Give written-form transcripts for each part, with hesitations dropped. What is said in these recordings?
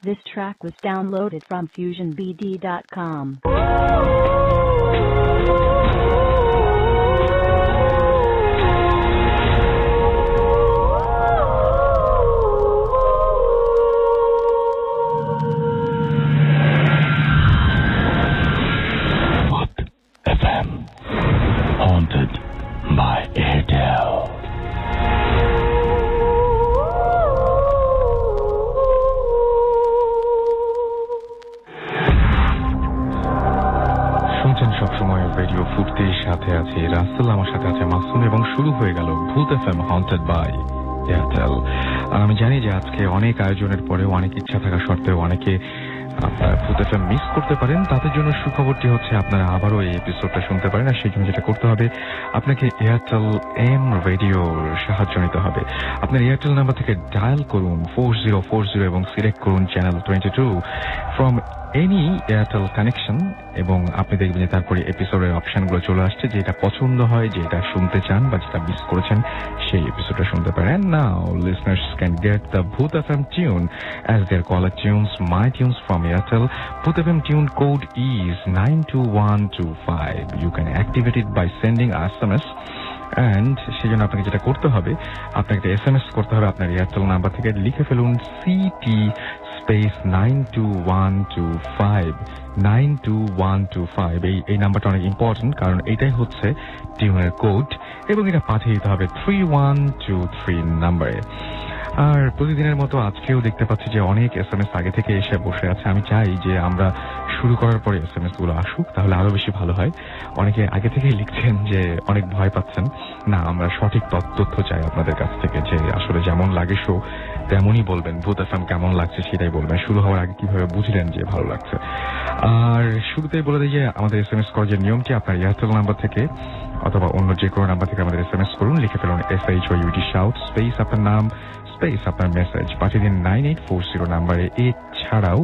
This track was downloaded from FusionBD.com. FM, haunted by Airtel. শুনছেন সবসময় radio ফুর্তির সাথে আছে রাসেল, আমার সাথে আছে মাসুম, এবং শুরু হয়ে গেল ভূত এফএম হন্টেড বাই এয়ারটেল। আমি জানি যে আজকে অনেক আয়োজনের পরেও, অনেক ইচ্ছা থাকা সত্ত্বেও অনেকে ভূত এফএম মিস করতে পারেন। তাদের জন্য সুখবরটি হচ্ছে আপনারা আবারও এই এপিসোডটা শুনতে পারেন। আর সেই জন্য যেটা করতে হবে, আপনাকে এয়ারটেল এম রেডিওর সাহায্য নিতে হবে। আপনার এয়ারটেল নাম্বার থেকে ডায়াল করুন 4040 এবং সিলেক্ট করুন channel 22 from any Airtel connection, এবং আপনি দেখবেন যে তারপরে এপিসোডের অপশনগুলো চলে আসছে। যেটা পছন্দ হয়, যেটা শুনতে চান বা যেটা মিস করেছেন, সেই এপিসোডটা শুনতে পারেন। নাও listeners can get the Bhoot FM tune as their caller tunes, my tunes from Airtel. Bhoot FM tune code is 92125. You can activate it by sending SMS. And সেজন্য আপনাকে যেটা করতে হবে, আপনাকে একটা SMS করতে হবে আপনার এয়ারটেল নাম্বার থেকে। লিখে ফেলুন CT স্পেস 92125 92125। এই নাম্বারটা অনেক ইম্পর্টেন্ট, কারণ এটাই হচ্ছে টিউনের কোড, এবং এটা পাঠিয়ে দিতে হবে 3123 নাম্বারে। আর প্রতিদিনের মতো আজকেও দেখতে পাচ্ছি যে অনেক SMS আগে থেকে এসে বসে আছে। আমি চাই যে আমরা শুরু করার পরে SMS গুলো আসুক, তাহলে আরো বেশি ভালো হয়। অনেকে আগে থেকেই লিখছেন যে অনেক ভয় পাচ্ছেন। না, আমরা সঠিক তথ্য চাই আপনাদের কাছ থেকে, যে আসলে যেমন লাগে শো তেমনই বলবেন। ভূত এফএম কেমন লাগছে সেটাই বলবেন। শুরু হওয়ার আগে কিভাবে বুঝলেন যে ভালো লাগছে। আর শুরুতেই বলে দিই যে আমাদের SMS করার যে নিয়মটি, আপনার এয়ারটেল নাম্বার থেকে অথবা অন্য যে কোনো নাম্বার থেকে আমাদের SMS করুন। লিখে ফেলুন SHOUT শাউট স্পেস আপনার নাম স্পেস আপনার মেসেজ, পাঠিয়ে দিন 9840 নাম্বারে। এছাড়াও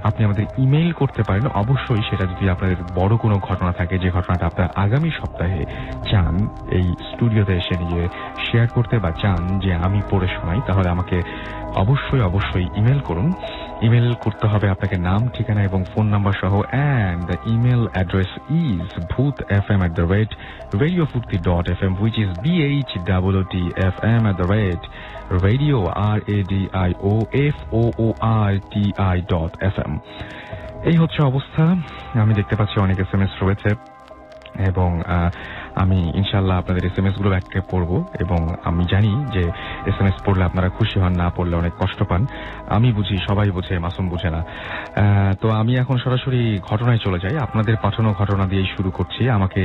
আপনি আমাদের ইমেইল করতে পারেন। অবশ্যই সেটা যদি আপনাদের বড় কোনো ঘটনা থাকে, যে ঘটনাটা আপনার আগামী সপ্তাহে চান এই স্টুডিওতে এসে নিয়ে শেয়ার করতে, বা চান যে আমি পড়ে শোনাই, তাহলে আমাকে অবশ্যই ইমেল করুন। ইমেল করতে হবে আপনাকে নাম, ঠিকানা এবং ফোন নাম্বার সহ। And the email address is bhootfm@radiofurti.fm, which is BHOOTFM@radio RADIOFOORTI.FM। এই হচ্ছে অবস্থা। আমি দেখতে পাচ্ছি অনেক SMS রয়েছে, এবং আমি ইনশাল্লাহ আপনাদের SMS গুলো ব্যাককে পড়বো। এবং আমি জানি যে SMS পড়লে আপনারা খুশি হন, না পড়লে অনেক কষ্ট পান। আমি বুঝি, সবাই বুঝে, মাসুম বুঝে না। তো আমি এখন সরাসরি ঘটনায় চলে যাই। আপনাদের পাঠানো ঘটনা দিয়েই শুরু করছি। আমাকে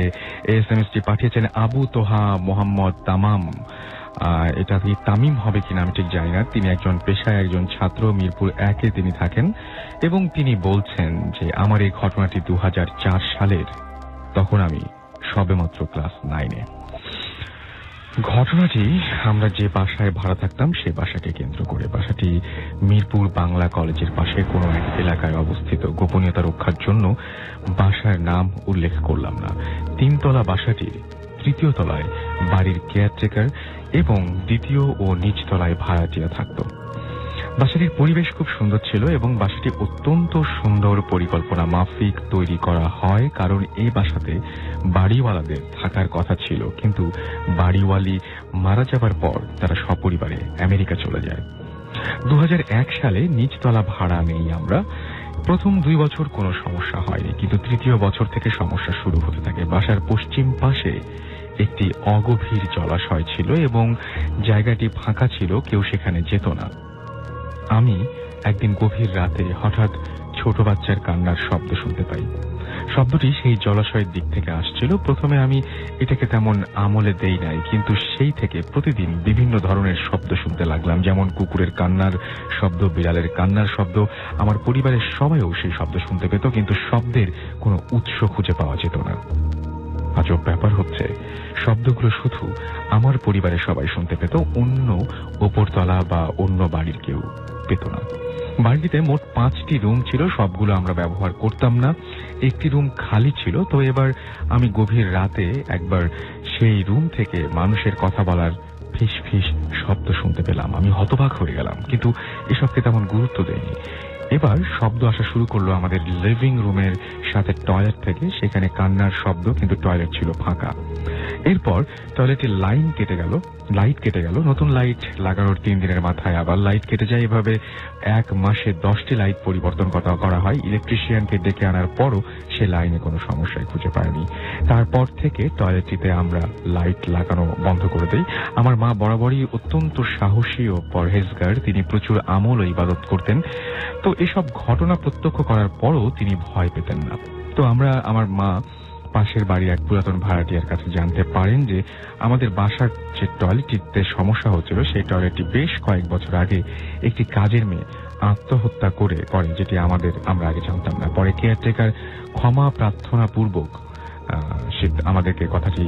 SMSটি পাঠিয়েছেন আবু তোহা মোহাম্মদ তামাম। এটা কি তামিম হবে কিনা আমি ঠিক জানি না। তিনি একজন পেশায় একজন ছাত্র, মিরপুর 1-এ তিনি থাকেন, এবং তিনি বলছেন যে আমার এই ঘটনাটি 2004 সালের, তখন আমি সবেমাত্র ক্লাস 9-এ। ঘটনাটি আমরা যে বাসায় ভাড়া থাকতাম সে বাসাকে কেন্দ্র করে। বাসাটি মিরপুর বাংলা কলেজের পাশে কোনো এক এলাকায় অবস্থিত। গোপনীয়তা রক্ষার জন্য বাসার নাম উল্লেখ করলাম না। 3তলা বাসাটির 3য় তলায় বাড়ির কেয়ারটেকার এবং 2য় ও নিচতলায় ভাড়াটিয়া থাকত। বাসাটির পরিবেশ খুব সুন্দর ছিল, এবং বাসাটি অত্যন্ত সুন্দর পরিকল্পনা মাফিক তৈরি করা হয়, কারণ এই বাসাতে বাড়িওয়ালাদের থাকার কথা ছিল, কিন্তু বাড়িওয়ালি মারা যাবার পর তারা সপরিবারে আমেরিকা চলে যায়। 2001 সালে নিচতলা ভাড়া নেই আমরা। প্রথম 2 বছর কোনো সমস্যা হয়নি, কিন্তু 3য় বছর থেকে সমস্যা শুরু হতে থাকে। বাসার পশ্চিম পাশে একটি অগভীর জলাশয় ছিল, এবং জায়গাটি ফাঁকা ছিল, কেউ সেখানে যেত না। আমি একদিন গভীর রাতে হঠাৎ ছোট বাচ্চার কান্নার শব্দ শুনতে পাই। শব্দটি সেই জলাশয়ের দিক থেকে আসছিল। প্রথমে আমি এটাকে তেমন আমলে দেই নাই, কিন্তু সেই থেকে প্রতিদিন বিভিন্ন ধরনের শব্দ শুনতে লাগলাম, যেমন কুকুরের কান্নার শব্দ, বিড়ালের কান্নার শব্দ। আমার পরিবারের সবাইও সেই শব্দ শুনতে পেত, কিন্তু শব্দের কোনো উৎস খুঁজে পাওয়া যেত না। আজব ব্যাপার হচ্ছে, শব্দগুলো শুধু আমার পরিবারের সবাই শুনতে পেত, অন্য ওপরতলা বা অন্য বাড়ির কেউ পেত না। বাড়িতে মোট 5টি রুম ছিল, সবগুলো আমরা ব্যবহার করতাম না। একটি রুম খালি ছিল। তো এবার আমি গভীর রাতে একবার সেই রুম থেকে মানুষের কথা বলার ফিস ফিস শব্দ শুনতে পেলাম। আমি হতবাক হয়ে গেলাম, কিন্তু এসবকে তেমন গুরুত্ব দেইনি। এবার শব্দ আসা শুরু করলো আমাদের লিভিং রুমের সাথে টয়লেট থেকে। সেখানে কান্নার শব্দ, কিন্তু টয়লেট ছিল ফাঁকা। এরপর টয়লেটের লাইট কেটে গেল। নতুন লাইট লাগানোর 3 দিনের মাথায় আবার লাইট কেটে যায়। এভাবে 1 মাসে 10টি লাইট পরিবর্তন করা হয়। ইলেকট্রিশিয়ানকে ডেকে আনার পরও সে লাইনে কোনো সমস্যায় খুঁজে পায়নি। তারপর থেকে টয়লেটটিতে আমরা লাইট লাগানো বন্ধ করে দেই। আমার মা বরাবরই অত্যন্ত সাহসী ও পরহেজগার। তিনি প্রচুর আমল ও ইবাদত করতেন। তো এসব ঘটনা প্রত্যক্ষ করার পরও তিনি ভয় পেতেন না। তো আমার মা পাশের বাড়ির এক পুরাতন ভাড়াটিয়ার কাছে জানতে পারেন যে আমাদের বাসার যে টয়লেটটিতে সমস্যা হচ্ছিল, সেই টয়লেটটি বেশ কয়েক বছর আগে একটি কাজের মেয়ে আত্মহত্যা করে, যেটি আমরা আগে জানতাম না। পরে কেয়ারটেকার ক্ষমা প্রার্থনা পূর্বক সে আমাদেরকে কথাটি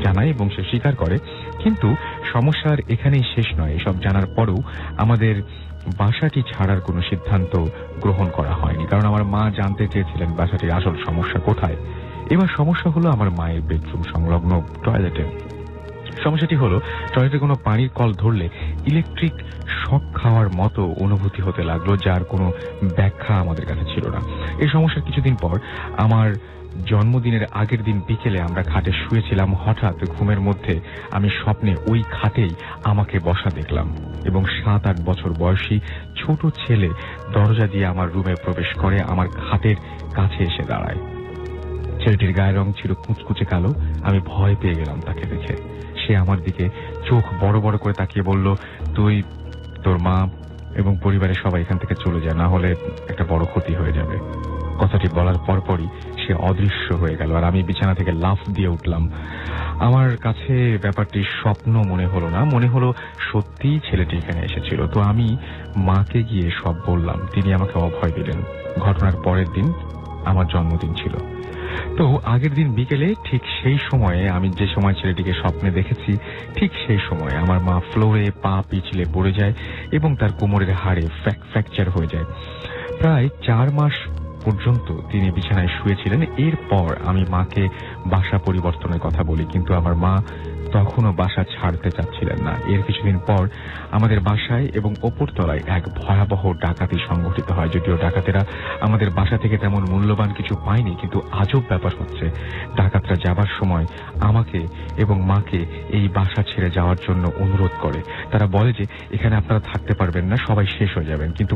জানায় এবং সে স্বীকার করে। কিন্তু সমস্যার এখানেই শেষ নয়। এসব জানার পরেও আমাদের বাসাটি ছাড়ার কোনো সিদ্ধান্ত গ্রহণ করা হয়নি, কারণ আমার মা জানতে চেয়েছিলেন বাসাটির আসল সমস্যা কোথায়। এবার সমস্যা হলো আমার মায়ের বেডরুম সংলগ্ন টয়লেটে। সমস্যাটি হলো টয়লেটে কোনো পানির কল ধরলে ইলেকট্রিক শক খাওয়ার মতো অনুভূতি হতে লাগলো, যার কোনো ব্যাখ্যা আমাদের কাছে ছিল না। এই সমস্যার কিছুদিন পর আমার জন্মদিনের আগের দিন বিকেলে আমরা খাটে শুয়েছিলাম। হঠাৎ ঘুমের মধ্যে আমি স্বপ্নে ওই খাটেই আমাকে বসা দেখলাম এবং 7-8 বছর বয়সী ছোট ছেলে দরজা দিয়ে আমার রুমে প্রবেশ করে আমার খাটের কাছে এসে দাঁড়ায়। ছেলেটির গায়ের রং ছিল কুচকুচে কালো। আমি ভয় পেয়ে গেলাম তাকে দেখে। সে আমার দিকে চোখ বড় বড় করে তাকিয়ে বলল, তুই, তোর মা এবং পরিবারের সবাই এখান থেকে চলে যায়, না হলে একটা বড় ক্ষতি হয়ে যাবে। কথাটি বলার পরপরই সে অদৃশ্য হয়ে গেল আর আমি বিছানা থেকে লাফ দিয়ে উঠলাম। আমার কাছে ব্যাপারটি স্বপ্ন মনে হলো না, মনে হলো সত্যিই ছেলেটি এখানে এসেছিল। তো আমি মাকে গিয়ে সব বললাম। তিনি আমাকে অভয় দিলেন। ঘটনার পরের দিন আমার জন্মদিন ছিল। তো আগের দিন বিকেলে ঠিক সেই সময়ে, আমি যে সময় ছেলেটিকে স্বপ্নে দেখেছি, ঠিক সেই সময় আমার মা ফ্লোরে পা পিছলে পড়ে যায় এবং তার কোমরের হাড়ে ফ্র্যাকচার হয়ে যায়। প্রায় 4 মাস পর্যন্ত তিনি বিছানায় শুয়েছিলেন। এরপর আমি মাকে বাসা পরিবর্তনের কথা বলি, কিন্তু আমার মা তখনও বাসা ছাড়তে চাচ্ছিলেন না। এর কিছুদিন পর আমাদের বাসায় এবং ওপরতলায় এক ভয়াবহ ডাকাতি সংঘটিত হয়। যদিও ডাকাতেরা আমাদের বাসা থেকে তেমন মূল্যবান কিছু পায়নি, কিন্তু আজব ব্যাপার হচ্ছে ডাকাতরা যাবার সময় আমাকে এবং মাকে এই বাসা ছেড়ে যাওয়ার জন্য অনুরোধ করে। তারা বলে যে এখানে আপনারা থাকতে পারবেন না, সবাই শেষ হয়ে যাবেন। কিন্তু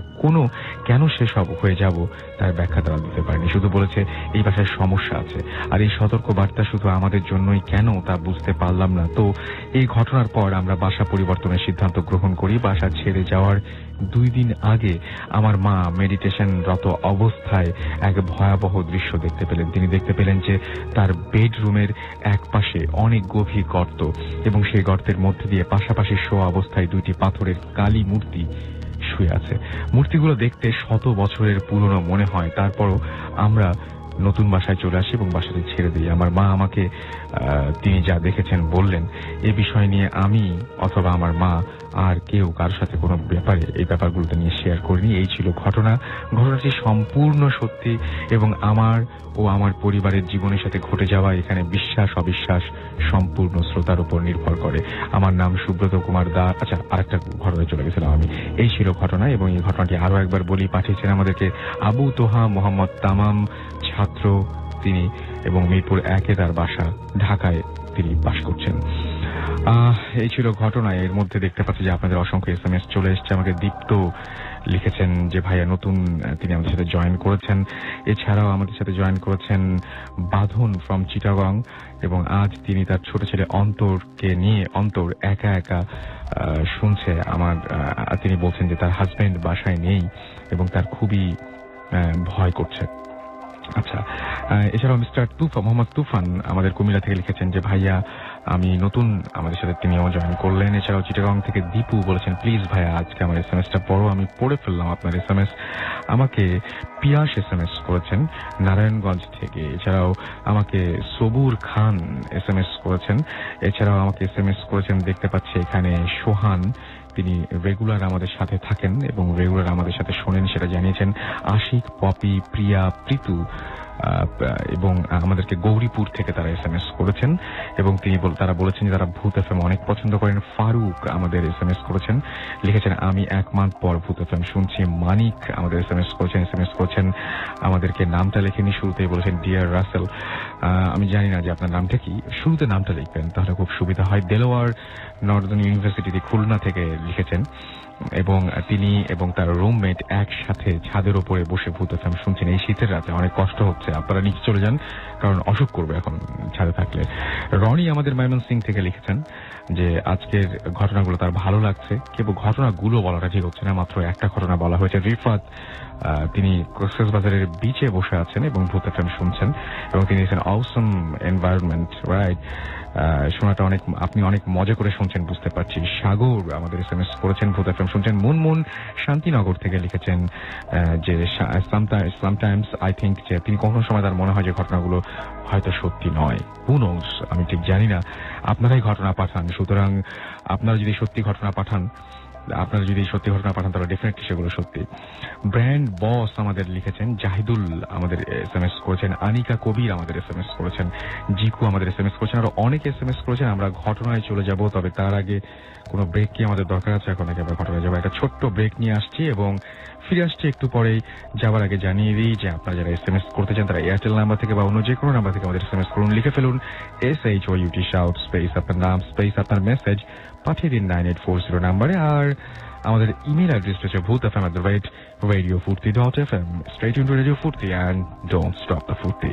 কেন শেষ হয়ে যাব তার ব্যাখ্যা তারা দিতে পারেনি। শুধু বলেছে এই বাসায় সমস্যা আছে। আর এই সতর্ক বার্তা শুধু আমাদের জন্যই কেন তা বুঝতে পারলাম না। তো এই ঘটনার পর আমরা বাসা পরিবর্তনের সিদ্ধান্ত গ্রহণ করি। বাসা ছেড়ে যাওয়ার 2 দিন আগে আমার মা মেডিটেশনরত অবস্থায় এক ভয়াবহ দৃশ্য দেখতে পেলেন। তিনি দেখতে পেলেন যে তার বেডরুমের এক পাশে অনেক গভীর গর্ত এবং সেই গর্তের মধ্যে দিয়ে পাশাপাশি শোয়া অবস্থায় 2টি পাথরের কালী মূর্তি শুয়ে আছে। মূর্তিগুলো দেখতে 100 বছরের পুরনো মনে হয়। তারপরও আমরা নতুন বাসায় চলে আসি এবং বাসাটি ছেড়ে দিই। আমার মা আমাকে তিনি যা দেখেছেন বললেন। এই বিষয় নিয়ে আমি অথবা আমার মা আর কেউ কারোর সাথে কোনো এই ব্যাপারগুলোতে নিয়ে শেয়ার করিনি। এই ছিল ঘটনাটি সম্পূর্ণ সত্যি এবং আমার ও আমার পরিবারের জীবনের সাথে ঘটে যাওয়া এখানে বিশ্বাস অবিশ্বাস সম্পূর্ণ শ্রোতার উপর নির্ভর করে। আমার নাম সুব্রত কুমার দা। আচ্ছা, আরেকটা ঘটনায় চলে গেছিলাম আমি। এই ছিল ঘটনা এবং এই ঘটনাটি আরো একবার বলি। পাঠিয়েছেন আমাদেরকে আবু তোহা মোহাম্মদ তামাম, ছাত্র তিনি, এবং মিরপুর 1-এ তার বাসা, ঢাকায় তিনি বাস করছেন। এই ছিল ঘটনা। এর মধ্যে দেখতে পাচ্ছি যে আপনাদের অসংখ্য SMS চলে এসছে। আমাকে দীপ্ত লিখেছেন যে ভাইয়া নতুন তিনি আমাদের সাথে জয়েন করেছেন। এছাড়াও আমাদের সাথে জয়েন করেছেন বাঁধন ফ্রম চিটাগং এবং আজ তিনি তার ছোট ছেলে অন্তরকে নিয়ে, অন্তর একা একা শুনছে তিনি বলছেন যে তার হাজবেন্ড বাসায় নেই এবং তার খুবই ভয় করছে। আচ্ছা, এছাড়াও মিস্টার মোহাম্মদ তুফান আমাদের কুমিল্লা থেকে লিখেছেন যে ভাইয়া আমি নতুন, আমাদের সাথে তিনিও জয়েন করলেন। এছাড়াও চিটাগং থেকে দীপু বলেছেন প্লিজ ভাইয়া আজকে আমার SMS-টা পড়ো। আমি পড়ে ফেললাম আপনার SMS। আমাকে পিয়াস SMS করেছেন নারায়ণগঞ্জ থেকে। এছাড়াও আমাকে সবুর খান SMS করেছেন। এছাড়াও আমাকে SMS করেছেন, দেখতে পাচ্ছি এখানে সোহান, তিনি রেগুলার আমাদের সাথে থাকেন এবং রেগুলার আমাদের সাথে শোনেন, সেটা জানিয়েছেন। আশিক, পপি, প্রিয়া, প্রীতু, এবং আমাদেরকে গৌরীপুর থেকে তারা SMS করেছেন এবং তারা বলেছেন যে তারা ভূত FM অনেক পছন্দ করেন। ফারুক আমাদের SMS করেছেন, লিখেছেন আমি 1 মাস পর ভূত FM শুনছি। মানিক আমাদের SMS করেছেন আমাদেরকে নামটা লেখেনি, শুরুতেই বলেছেন ডিয়ার রাসেল। আমি জানি না যে আপনার নামটা কি, শুরুতে নামটা লিখবেন তাহলে খুব সুবিধা হয়। দেলোয়ার নর্দার্ন ইউনিভার্সিটি খুলনা থেকে লিখেছেন এবং তিনি এবং তার রুমমেট একসাথে ছাদের উপরে বসে ভূত FM শুনছেন। এই শীতের রাতে অনেক কষ্ট হচ্ছে, আপনারা নিচে চলে যান কারণ অসুখ করবে এখন ছাদে থাকলে। রনি আমাদের ময়মনসিং থেকে লিখেছেন যে আজকের ঘটনাগুলো তার ভালো লাগছে, কেবল ঘটনাগুলো বলাটা ঠিক হচ্ছে না, মাত্র একটা ঘটনা বলা হয়েছে। রিফাত তিনি কক্সবাজারের বিচে বসে আছেন এবং ভূত FM শুনছেন এবং তিনি লিখেছেন অসম এনভায়রনমেন্ট, রাইট, শোনাটা আপনি অনেক মজা করে শুনছেন বুঝতে পারছি। সাগর আমাদের SMS করেছেন ভূত FM শুনছেন। মুনমুন শান্তিনগর থেকে লিখেছেন যে সামটাইমস আই থিঙ্ক যে তিনি কখনো সময় তার মনে হয় যে ঘটনাগুলো হয়তো সত্যি নয়। হু নোস, আমি ঠিক জানি না, আপনারাই ঘটনা পাঠান। সুতরাং আপনারা যদি সত্যি ঘটনা পাঠান তাহলে ডেফিনেটলি সেগুলো সত্যি। ব্র্যান্ড বস আমাদের লিখেছেন। জাহিদুল আমাদের SMS করেছেন। আনিকা কবির আমাদের SMS করেছেন। জিকু আমাদের SMS করেছেন। আরো অনেক SMS করেছেন। আমরা ঘটনায় চলে যাব, তবে তার আগে কোনো ব্রেক কি আমাদের দরকার আছে? এখন আগে আমরা ঘটনায় যাবো, একটা ছোট্ট ব্রেক নিয়ে আসছি এবং ফিরে আসছি একটু পরেই। যাবার আগে জানিয়ে দিই যে আপনারা যারা SMS করতে চান তারা এয়ারটেল নাম্বার থেকে বা অন্য যে কোনো নাম্বার থেকে আমাদের SMS করুন, লিখে ফেলুন SHOUT শাউট স্পেস আপনার নাম স্পেস আপনার মেসেজ, পাঠিয়ে দিন 9840 নাম্বারে। আর আমাদের ইমেল অ্যাড্রেস হচ্ছে bhutfm@radiofurti.fm। Stay tuned to Radio Furti and don't stop the Furti.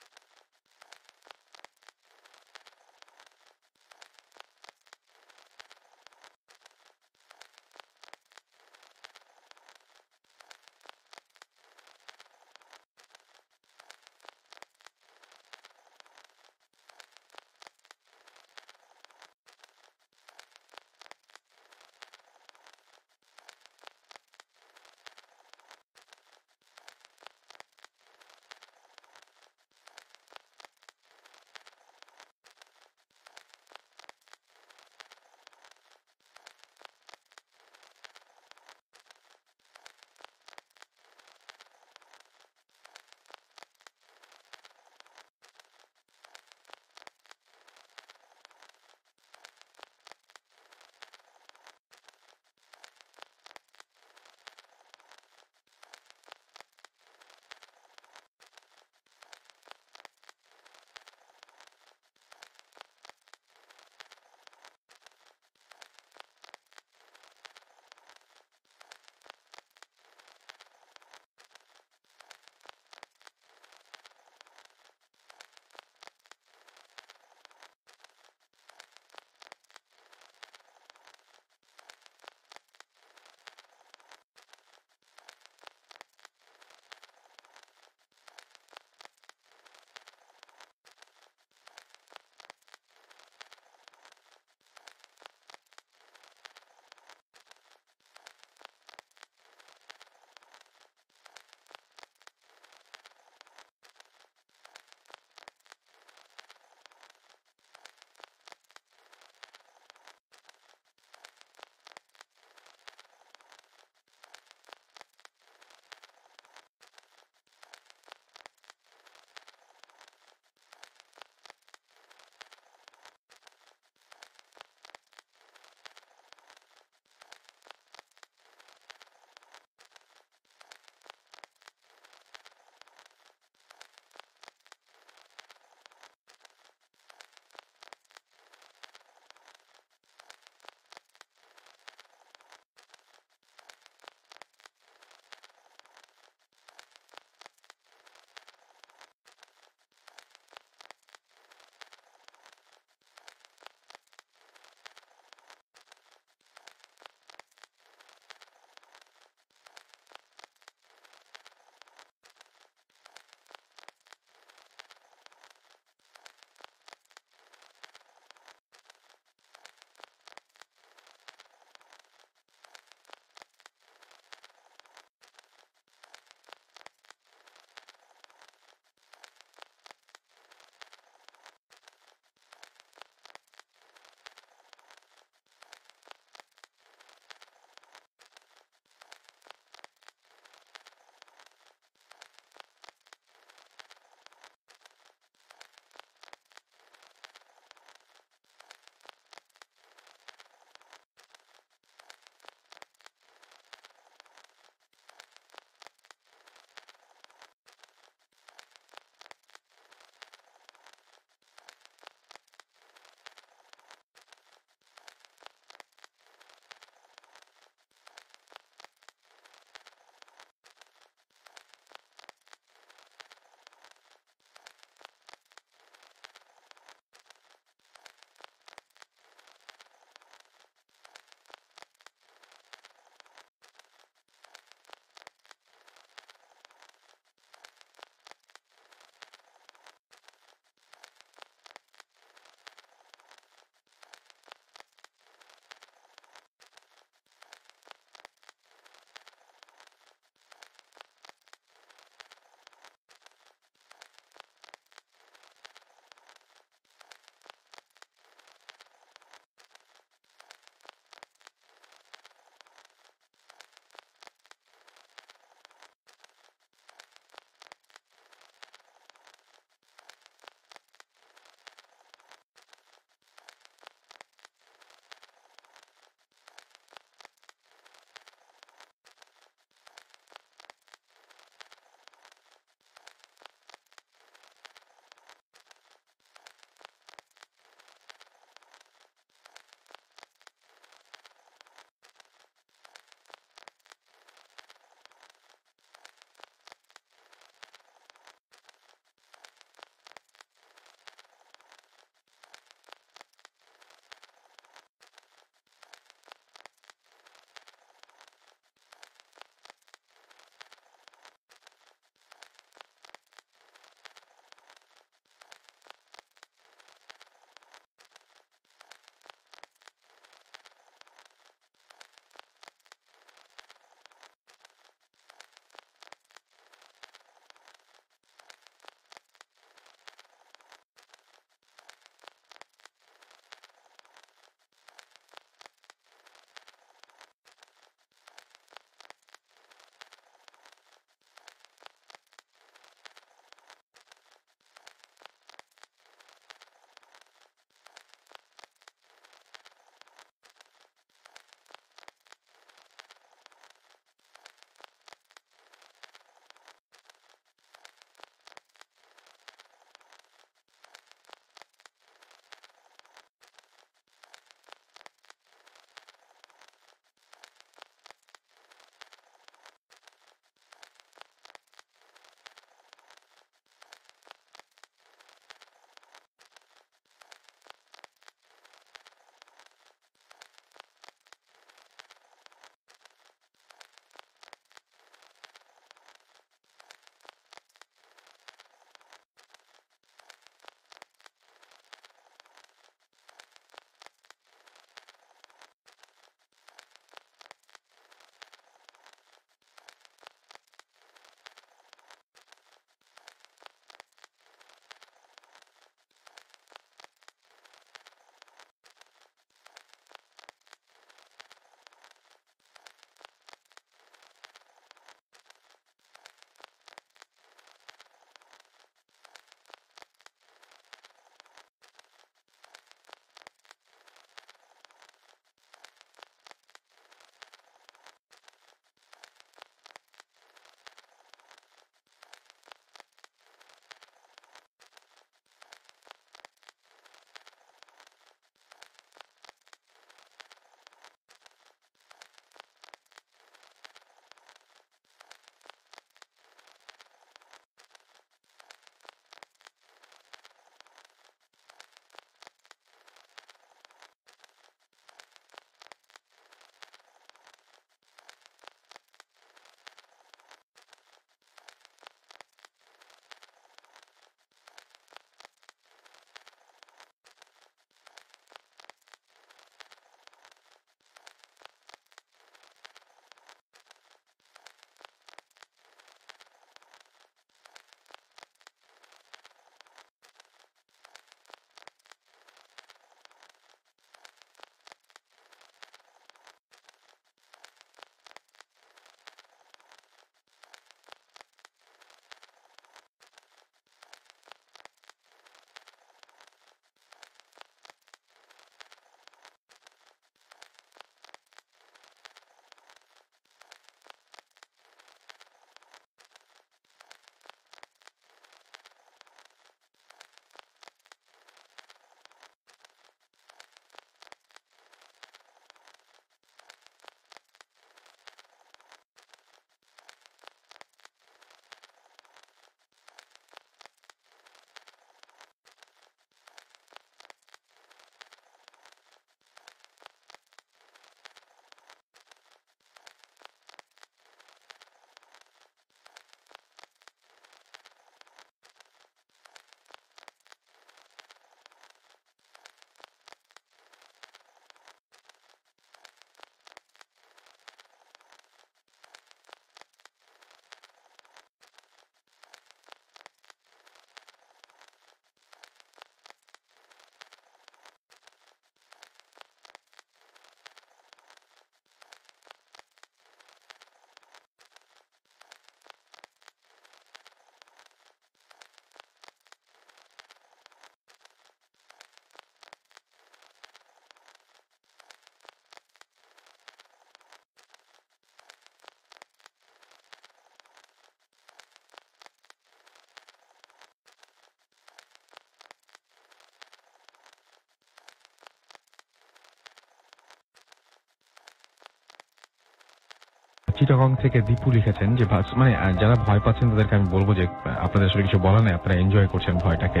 Chittagong থেকে দীপু লিখেছেন যে মানে যারা ভয় পাচ্ছেন তাদেরকে আমি বলবো যে আপনাদের আসলে কিছু বলা নেই, আপনারা এনজয় করছেন ভয়টাকে।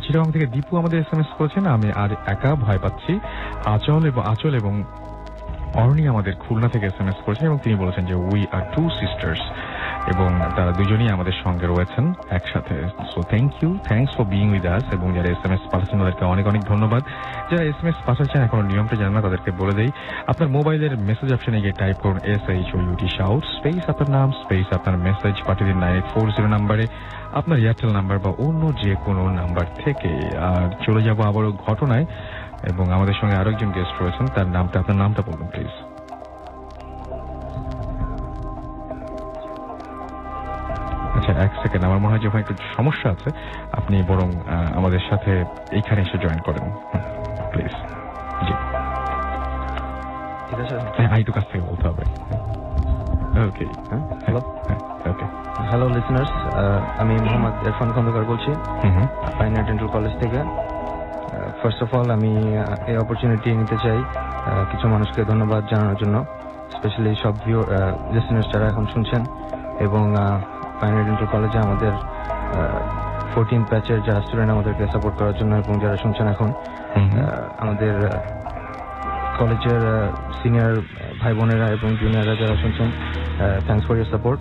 চিটাগং থেকে দীপু আমাদের SMS করেছেন, আমি আর একা ভয় পাচ্ছি। আচল এবং অরণি আমাদের খুলনা থেকে SMS করেছেন এবং তিনি বলেছেন যে উই আর টু সিস্টার্স, এবং তারা দুজনেই আমাদের সঙ্গে রয়েছেন একসাথে। So thanks for being with us. এবং যারা SMS পাঠাচ্ছেন তাদেরকে অনেক অনেক ধন্যবাদ। যারা SMS পাঠাচ্ছেন এখনো নিয়মটা জানেন না তাদেরকে বলে দেই, আপনার মোবাইলের মেসেজ অপশনে গিয়ে টাইপ করুন SHOUT শাউট স্পেস আপনার নাম স্পেস আপনার মেসেজ পাঠিয়ে দিন 9840 নাম্বারে, আপনার এয়ারটেল নাম্বার বা অন্য যে কোনো নাম্বার থেকে। আর চলে যাব আবারও ঘটনায়, এবং আমাদের সঙ্গে আরো একজন গেস্ট রয়েছেন, তার নামটা আপনার নামটা বলুন প্লিজ। আচ্ছা, এক সেকেন্ড, আমার মনে হয় যে ওখানে একটু সমস্যা আছে, আপনি বরং আমাদের সাথে এইখানে এসে জয়েন করেন প্লিজ। জি, ঠিক আছে, একটু কাছ থেকে বলতে হবে। ওকে, হ্যালো ওকে, হ্যালো লিসনার্স, আমি মোহাম্মদ ইরফান খন্দকার বলছি পাইনিয়ার ডেন্টাল কলেজ থেকে। ফার্স্ট অফ অল আমি এই অপরচুনিটি নিতে চাই কিছু মানুষকে ধন্যবাদ জানানোর জন্য, স্পেশালি সব লিসনার্স যারা এখন শুনছেন, এবং পাইনিয়ার ডেন্টাল কলেজে আমাদের 14 ব্যাচের যারা স্টুডেন্ট আমাদেরকে সাপোর্ট করার জন্য, এবং যারা শুনছেন এখন আমাদের কলেজের সিনিয়র ভাই বোনেরা এবং জুনিয়ররা যারা শুনছেন, থ্যাংকস ফর ইউর সাপোর্ট।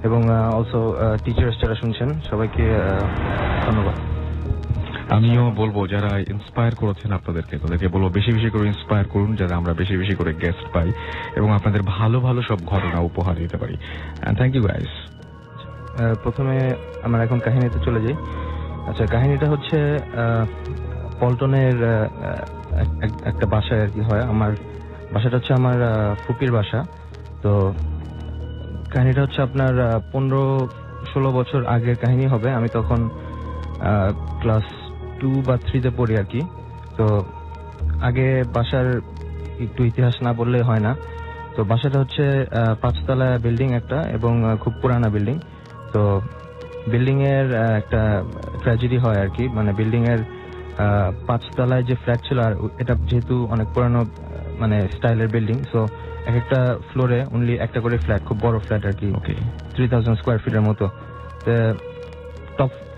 এবং অলসো টিচার্স যারা শুনছেন সবাইকে ধন্যবাদ। আমিও বলবো যারা ইন্সপায়ার করেছেন আপনাদেরকে, তাদেরকে বলবো বেশি বেশি করে ইন্সপায়ার করুন, যারা আমরা বেশি বেশি করে গেস্ট পাই এবং আপনাদের ভালো ভালো সব ঘটনা উপহার দিতে পারি। Thank you guys. প্রথমে আমরা এখন কাহিনীতে চলে যাই। আচ্ছা, কাহিনীটা হচ্ছে পল্টনের একটা বাসায় আর কি হয়। আমার বাসাটা হচ্ছে আমার ফুপির বাসা। তো কাহিনীটা হচ্ছে আপনার 15-16 বছর আগের কাহিনী হবে। আমি তখন ক্লাস 2 বা 3-তে পড়ি আর কি। তো আগে বাসার একটু ইতিহাস না বললে হয় না। তো বাসাটা হচ্ছে 5তলা বিল্ডিং একটা, এবং খুব পুরানা বিল্ডিং। তো বিল্ডিং এর একটা ট্র্যাজেডি হয় আর কি, মানে বিল্ডিং এর 5তলায় যে ফ্ল্যাট ছিল, আর এটা যেহেতু অনেক পুরানো মানে স্টাইলের বিল্ডিং, সো এক একটা ফ্লোরে অনলি একটা করে ফ্ল্যাট, খুব বড় ফ্ল্যাট আর কি, 3000 স্কোয়ার ফিটের মতো।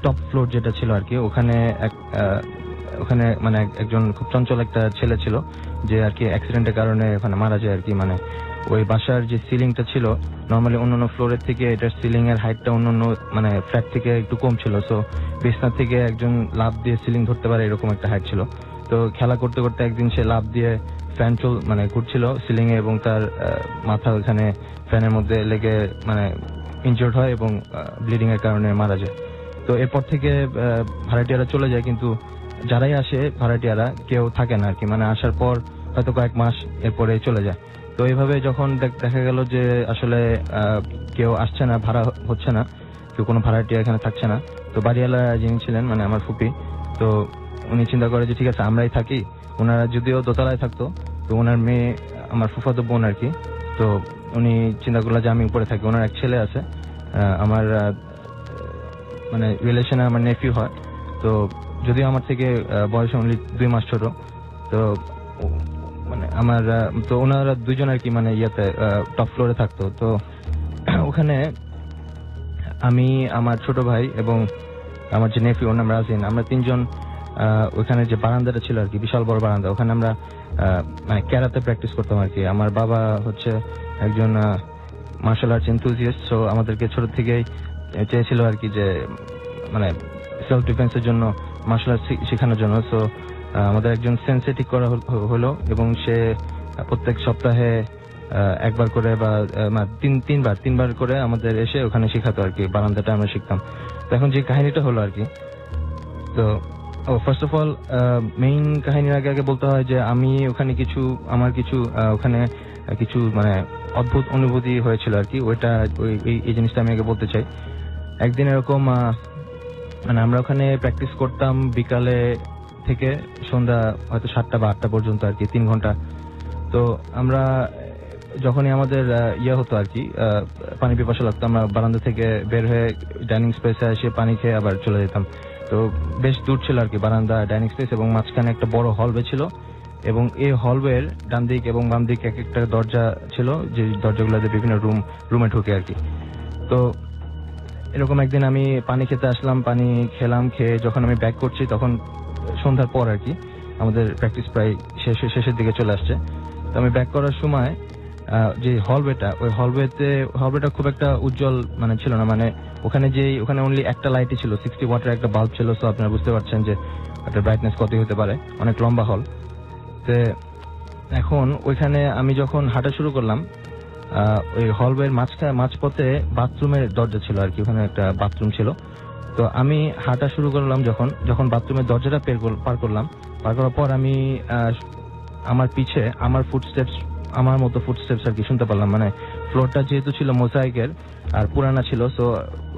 টপ ফ্লোর যেটা ছিল আর কি, ওখানে মানে একজন খুব চঞ্চল একটা ছেলে ছিল যে আর কি অ্যাক্সিডেন্টের কারণে ওখানে মারা যায় আর কি। মানে ওই বাসার যে সিলিংটা ছিল নর্মালি অন্যান্য ফ্লোরের থেকে এটার সিলিং এর হাইটটা অন্যান্য মানে ফ্ল্যাট থেকে একটু কম ছিল। সো বিছনা থেকে একজন লাফ দিয়ে সিলিং ধরতে পারে এরকম একটা হাইট ছিল। তো খেলা করতে করতে একদিন সে লাফ দিয়ে ফ্যান মানে ঘুরছিল সিলিং এ, এবং তার মাথা ওখানে ফ্যানের মধ্যে লেগে মানে ইনজুর্ড হয় এবং ব্লিডিং এর কারণে মারা যায়। তো এরপর থেকে ভাড়াটিয়ারা চলে যায়, কিন্তু যারাই আসে ভাড়াটিয়ারা কেউ থাকে না আর কি। মানে আসার পর হয়তো কয়েক মাস এরপরে চলে যায়। তো এইভাবে যখন দেখা গেল যে আসলে কেউ আসছে না, ভাড়া হচ্ছে না, কেউ কোনো ভাড়াটিয়া এখানে থাকছে না, তো বাড়িওয়ালা যিনি ছিলেন মানে আমার ফুপি, তো উনি চিন্তা করে যে ঠিক আছে আমরাই থাকি। ওনারা যদিও দোতলায় থাকতো, তো ওনার মেয়ে আমার ফুফাতো বোন আর কি, তো উনি চিন্তা করলো যে আমি উপরে থাকি। ওনার এক ছেলে আছে, আমার মানে রিলেশনে আমার নেফিউ হয়, তো যদিও আমার থেকে বয়সে অনলি 2 মাস ছোট। তো মানে আমার তো ওনারা দুইজন আর কি মানে ইয়েতে টপ ফ্লোরে থাকতো। তো ওখানে আমি, আমার ছোট ভাই এবং আমার যে নেফিউ ওর নাম রাজিন, আমরা 3জন ওখানে যে বারান্দাটা ছিল আর কি, বিশাল বড় বারান্দা, ওখানে আমরা মানে ক্যারাতে প্র্যাকটিস করতাম আর কি। আমার বাবা হচ্ছে একজন মার্শাল আর্টস এনথুজিয়াস্ট, সো আমাদেরকে ছোট থেকেই চেয়েছিল আর কি যে মানে সেলফ ডিফেন্সের জন্য মার্শাল আর্ট শেখানোর জন্য। সো আমাদের একজন সেন্সে ঠিক করা হলো, এবং সে প্রত্যেক সপ্তাহে একবার করে বা তিনবার করে আমাদের এসে ওখানে শেখাতো আর কি, বারান্দাটা আমরা শিখতাম। তো এখন যে কাহিনীটা হলো আর কি, তো ফার্স্ট অফ অল মেইন কাহিনীর আগে বলতে হয় যে আমি ওখানে আমার কিছু ওখানে কিছু মানে অদ্ভুত অনুভূতি হয়েছিল আর কি। ওইটা এই জিনিসটা আমি আগে বলতে চাই। একদিন এরকম মানে আমরা ওখানে প্র্যাকটিস করতাম বিকালে থেকে সন্ধ্যা হয়তো 7টা বা 8টা পর্যন্ত আর কি, 3 ঘন্টা। তো আমরা যখনই আমাদের হতো আর কি, পানি পিপাসা লাগতো, আমরা বারান্দা থেকে বের হয়ে ডাইনিং স্পেসে এসে পানি খেয়ে আবার চলে যেতাম। তো বেশ দূর ছিল আর কি বারান্দা, ডাইনিং স্পেস, এবং মাঝখানে একটা বড় হলওয়ে ছিল, এবং এই হলওয়ের ডান দিক এবং বাম দিক এক একটা দরজা ছিল, যে দরজাগুলোতে বিভিন্ন রুমে ঢুকে আর কি। তো এরকম একদিন আমি পানি খেতে আসলাম, পানি খেলাম, খেয়ে যখন আমি ব্যাক করছি তখন সন্ধ্যার পর আর কি, আমাদের প্র্যাকটিস প্রায় শেষের দিকে চলে আসছে। তো আমি ব্যাক করার সময় যে হলওয়েটা, ওই হলওয়েটা খুব একটা উজ্জ্বল মানে ছিল না, মানে ওখানে অনলি একটা লাইটই ছিল, 60 ওয়াটের একটা বাল্ব ছিল। তো আপনারা বুঝতে পারছেন যে একটা ব্রাইটনেস কত হতে পারে, অনেক লম্বা হল। তো এখন ওইখানে আমি যখন হাঁটা শুরু করলাম, ওই হলওয়ের মাঝপথে বাথরুমের দরজা ছিল আর কি, ওখানে একটা বাথরুম ছিল। তো আমি হাঁটা শুরু করলাম, যখন বাথরুমের দরজাটা পার করার পর আমি আমার পিছে আমার মতো ফুটস্টেপস আর কি শুনতে পারলাম। মানে ফ্লোরটা যেহেতু ছিল মোজাইকের আর পুরানা ছিল, সো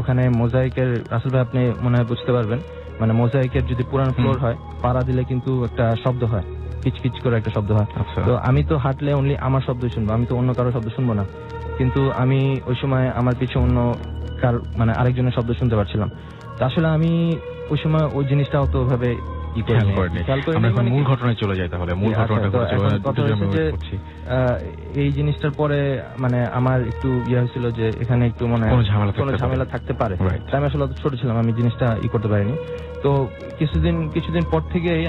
ওখানে মোজাইকের, আসলে ভাই আপনি মনে হয় বুঝতে পারবেন, মানে মোজাইকের যদি পুরান ফ্লোর হয়, পাড়া দিলে কিন্তু একটা শব্দ হয়, কিচকিচ করে একটা শব্দ হয়। তো আমি তো হাঁটলে অনলি আমার শব্দই শুনবো, আমি তো অন্য কারো শব্দ শুনবো না। কিন্তু আমি ওই সময় আমার পিছে অন্য মানে আরেকজনের শব্দ শুনতে পারছিলাম। তো আসলে আমি ওই সময় ওই জিনিসটা অত ভাবে মূল ঘটনায় চলে যায়। তাহলে মূল ঘটনাটা এই জিনিসটার পরে মানে আমার একটু হয়েছিল যে এখানে একটু মনে হয় কোনো ঝামেলা থাকতে পারে। আমি আসলে ছোট ছিলাম, আমি জিনিসটা করতে পারিনি। তো কিছুদিন পর থেকেই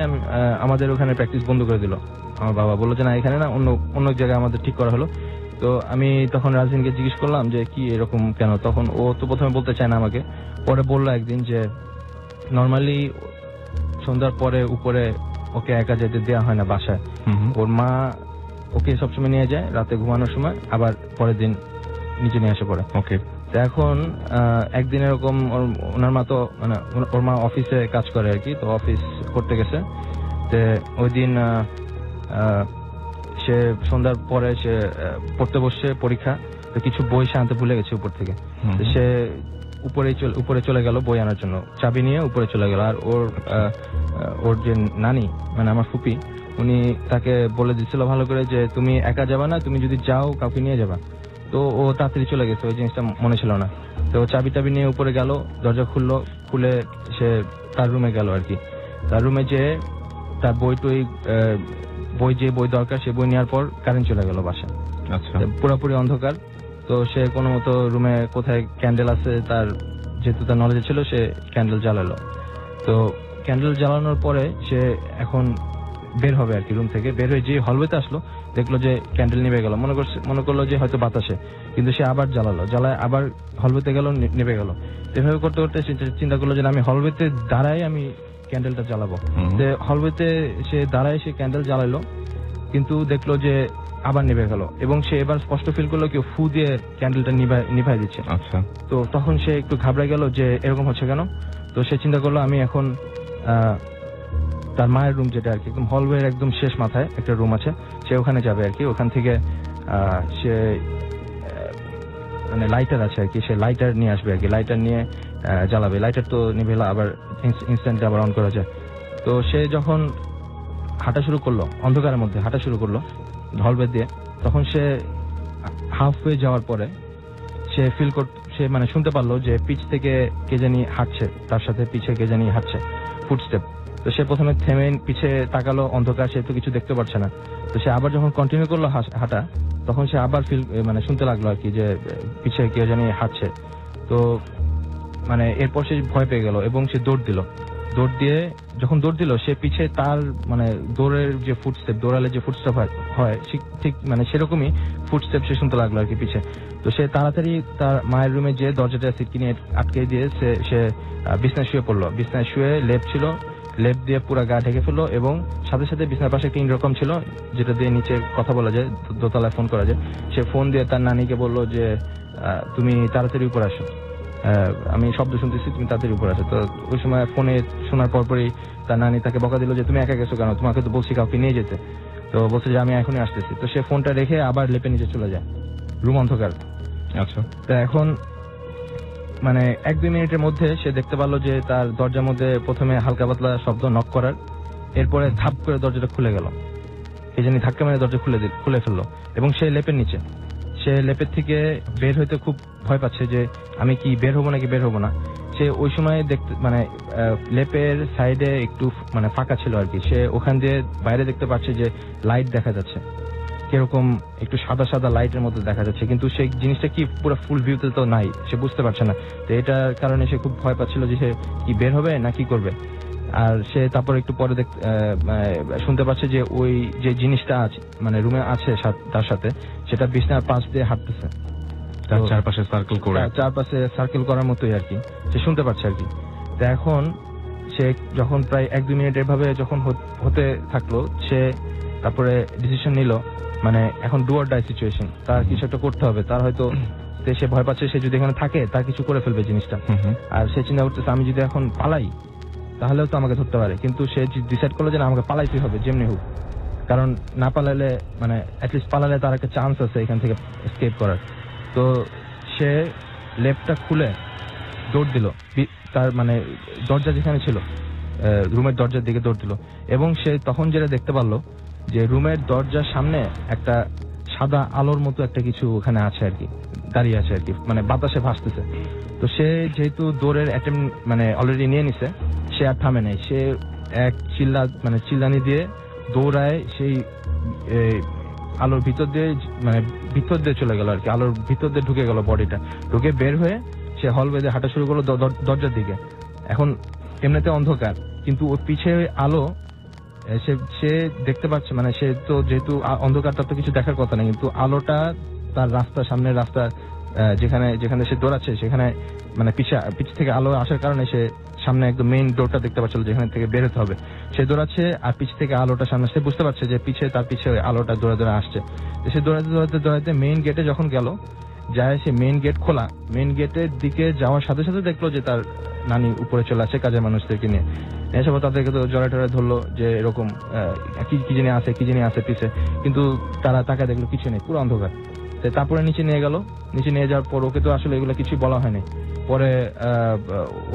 আমাদের ওখানে প্র্যাকটিস বন্ধ করে দিল। আমার বাবা বললো যে না, এখানে না, অন্য জায়গায় আমাদের ঠিক করা হলো। তো আমি তখন রাজদিনকে জিজ্ঞেস করলাম যে কি এরকম কেন। তখন ও তো প্রথমে বলতে চায় না আমাকে, পরে বললো একদিন যে নর্মালি সন্ধ্যার পরে উপরে ওকে একা যেতে দেওয়া হয় না বাসায়, ওর মা ওকে সবসময় নিয়ে যায় রাতে ঘুমানোর সময়, আবার পরের দিন নিচে নিয়ে আসে পড়ে। ওকে, তো এখন একদিন এরকম ওনার মা তো মানে ওর মা অফিসে কাজ করে আর কি, তো অফিস করতে গেছে। তো ওই দিন সে সন্ধ্যার পরে সে পড়তে বসছে, পরীক্ষা, তো কিছু বই সে আনতে ভুলে গেছে উপর থেকে। তো সে উপরে চলে গেল বই আনার জন্য, চাবি নিয়ে উপরে চলে গেল। আর ওর যে নানি, মানে আমার ফুপি, উনি তাকে বলে দিচ্ছিল ভালো করে যে তুমি একা যাবা না, তুমি যদি যাও কাউকে নিয়ে যাবা। তো ও তাড়াতাড়ি চলে গেছে, ওই জিনিসটা মনে ছিল না। তো চাবি নিয়ে উপরে গেল, দরজা খুলে সে তার রুমে গেল আর কি। তার রুমে যে তার বই দরকার সে বই নেওয়ার পর কারেন্ট চলে গেল বাসায়। আচ্ছা, পুরোপুরি অন্ধকার। তো সে কোনো মতো রুমে কোথায় ক্যান্ডেল আছে, যেহেতু তার নলেজে ছিল, সে ক্যান্ডেল জ্বালালো। তো ক্যান্ডেল জ্বালানোর পরে সে এখন বের হবে আর কি, রুম থেকে বের হয়ে যে হলওয়েতে আসলো, দেখলো যে ক্যান্ডেল নিভে গেল। মনে করলো যে হয়তো বাতাসে, কিন্তু সে আবার জ্বালায়, আবার হলওয়েতে গেল, নিভে গেল। এভাবে করতে করতে সে চিন্তা করলো যে আমি হলওয়েতে দাঁড়াই আমি ক্যান্ডেলটা জ্বালাবো। হলওয়েতে সে দাঁড়ায়, সে ক্যান্ডেল জ্বালাইলো, কিন্তু দেখলো যে আবার নিভে গেল, এবং সে এবার স্পষ্ট ফিল করলো কেউ ফু দিয়ে ক্যান্ডেলটা নিভাই দিচ্ছে। আচ্ছা, তো তখন সে একটু ঘাবড়ে গেল যে এরকম হচ্ছে কেন। তো সে চিন্তা করলো আমি এখন তার মায়ের রুম, যেটা আর কি একদম হলওয়ের একদম শেষ মাথায় একটা রুম আছে, সে ওখানে যাবে আর কি। ওখান থেকে সে মানে লাইটার আছে আর কি, সে লাইটার নিয়ে আসবে আর কি, লাইটার নিয়ে জ্বালাবে। লাইটার তো নিভে আবার ইনস্ট্যান্টলি আবার অন করা যায়। তো সে যখন হাঁটা শুরু করলো, অন্ধকারের মধ্যে হাঁটা শুরু করলো হলওয়ে দিয়ে, তখন সে হাফওয়ে যাওয়ার পরে সে মানে শুনতে পারলো যে পিছ থেকে কে জানি হাঁটছে, তার সাথে পিছে কে জানি হাঁটছে, ফুটস্টেপ। তো সে প্রথমে থেমে পিছে তাকালো, অন্ধকার, সে তো কিছু দেখতে পারছে না। তো সে আবার যখন কন্টিনিউ করলো হাঁটা, তখন সে আবার মানে শুনতে লাগলো আর কি যে পিছে কে জানি হাঁটছে। তো মানে এরপর সে ভয় পেয়ে গেল এবং সে দৌড় দিল। সে পিছে তার মানে দৌড়ের যে ফুটস্টেপ, দৌড়ালে যে ফুটস্টেপ হয় ঠিক মানে সেরকমই ফুটস্টেপ সে শুনতে লাগলো আর কি পিছে। তো সে তাড়াতাড়ি তার মায়ের রুমে যে দরজাটা সিটকি নিয়ে আটকে দিয়ে সে বিছনায় শুয়ে পড়লো। বিছনায় শুয়ে লেপ ছিল, লেপ দিয়ে পুরো গা ঢেকে ফেললো, এবং সাথে সাথে বিছনার পাশে একটা ইন্টারকম ছিল যেটা দিয়ে নিচে কথা বলা যায়, দোতলায় ফোন করা যায়। সে ফোন দিয়ে তার নানিকে বললো যে তুমি তাড়াতাড়ি উপর আসো, আমি শব্দ শুনতেছি, তুমি তাড়াতাড়ি উপর আসো। তো ওই সময় ফোনে শোনার পরপরই তার নানি তাকে বকা দিল যে তুমি একা গেছো কেন, তোমাকে তো বলছি কাউকে নিয়ে যেতে। তো বলছে যে আমি এখনই আসতেছি। তো সে ফোনটা রেখে আবার লেপে নিচে চলে যায়, রুম অন্ধকার। আচ্ছা, তো এখন মানে 1-2 মিনিটের মধ্যে সে দেখতে পারলো যে তার দরজার মধ্যে প্রথমে হালকা পাতলা শব্দ নক করার, এরপরে ধাপ করে দরজাটা খুলে গেল। কে জানি ধাক্কা মেরে দরজা খুলে ফেললো, এবং সে লেপের নিচে। সে লেপের থেকে বের হইতে খুব ভয় পাচ্ছে যে আমি কি বের হবো নাকি বের হবো না। সে ওই সময় দেখতে মানে লেপের সাইডে একটু মানে ফাঁকা ছিল আর কি, সে ওখান দিয়ে বাইরে দেখতে পাচ্ছে যে লাইট দেখা যাচ্ছে, কিরকম একটু সাদা সাদা লাইটের মতো দেখা যাচ্ছে, কিন্তু সেই জিনিসটা কি পুরো ফুল ভিউতে তো নাই, সে বুঝতে পারছে না। তো এটার কারণে সে খুব ভয় পাচ্ছিল যে সে কি বের হবে না কি করবে। আর সে তারপর একটু পরে শুনতে পাচ্ছে যে ওই যে জিনিসটা আছে মানে রুমে আছে তার সাথে, সেটা বিছনার পাশ দিয়ে হাঁটতেছে, তার চারপাশে সার্কেল করে, চারপাশে সার্কেল করার মতোই আর কি, সে শুনতে পাচ্ছে আর কি। তো এখন সে যখন প্রায় 1-2 মিনিট এভাবে যখন হতে থাকলো, সে তারপরে ডিসিশন নিল মানে এখন ডু অর ডাই সিচুয়েশন, তার কিছু একটা করতে হবে। তার হয়তো সে ভয় পাচ্ছে, সে যদি এখানে থাকে তার কিছু করে ফেলবে জিনিসটা। আর সে চিন্তা করতেছে আমি যদি এখন পালাই তাহলেও তো আমাকে ধরতে পারে, কিন্তু সে ডিসাইড করলো যে না, আমাকে পালাইতে হবে যেমনি হোক, কারণ না পালালে মানে অ্যাটলিস্ট পালালে তার একটা চান্স আছে এখান থেকে এসকেপ করার। তো সে লেফটটা খুলে দৌড় দিল, তার মানে দরজা যেখানে ছিল রুমের দরজার দিকে দৌড় দিল, এবং সে তখন যেটা দেখতে পারলো যে রুমের দরজার সামনে একটা সাদা আলোর মতো একটা কিছু ওখানে আছে আর কি, দাঁড়িয়ে আছে আর কি, মানে বাতাসে ভাসতেছে। তো সে যেহেতু দৌড়ের অ্যাটেম্প মানে অলরেডি নিয়ে নিছে, সে আর থামে নাই, সে এক চিল্লানি দিয়ে দৌড়ায় সেই আলোর ভিতর দিয়ে মানে ভিতর দিয়ে চলে গেল আর কি, আলোর ভিতর দিয়ে ঢুকে গেল বডিটা, ঢুকে বের হয়ে সে হল বেঁধে হাঁটা শুরু করলো দরজার দিকে। এখন এমনিতে অন্ধকার, কিন্তু ওর পিছে আলো, সে দেখতে পাচ্ছে, মানে সে তো যেহেতু অন্ধকারটা তো কিছু দেখার কথা না, কিন্তু আলোটা তার রাস্তা, সামনের রাস্তা যেখানে সে দৌড়াচ্ছে সেখানে মানে পিছ থেকে আলো আসার কারণে সে সামনে একদম মেইন ডোরটা দেখতে পাচ্ছিল যেখানে থেকে বের হতে হবে। সে দৌড়াচ্ছে আর পিছ থেকে আলোটা সামনে, সে বুঝতে পারছে যে তার পিছে আলোটা দৌড়ে আসছে। সে দৌড়াতে মেইন গেটে যখন গেল, যায় সে মেইন গেট খোলা, মেইন গেটের দিকে যাওয়ার সাথে সাথে দেখলো যে তার নানি উপরে চলে আসে কাজের মানুষদেরকে নিয়ে। এসব তাদেরকে তো জড়ায় টড়ায় ধরলো যে এরকম কি জানি আছে পিছে, কিন্তু তারা তাকে দেখলো কিছু নেই, পুরো অন্ধকার। তারপরে নিচে নিয়ে গেল, নিচে নিয়ে যাওয়ার পর ওকে তো আসলে এগুলো কিছুই বলা হয়নি। পরে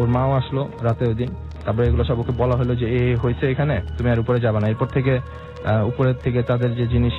ওর মাও আসলো রাতে ওই দিন, তারপরে এগুলো সব ওকে বলা হলো যে হয়েছে এখানে, তুমি আর উপরে যাবে না। এরপর থেকে উপরের থেকে তাদের যে জিনিস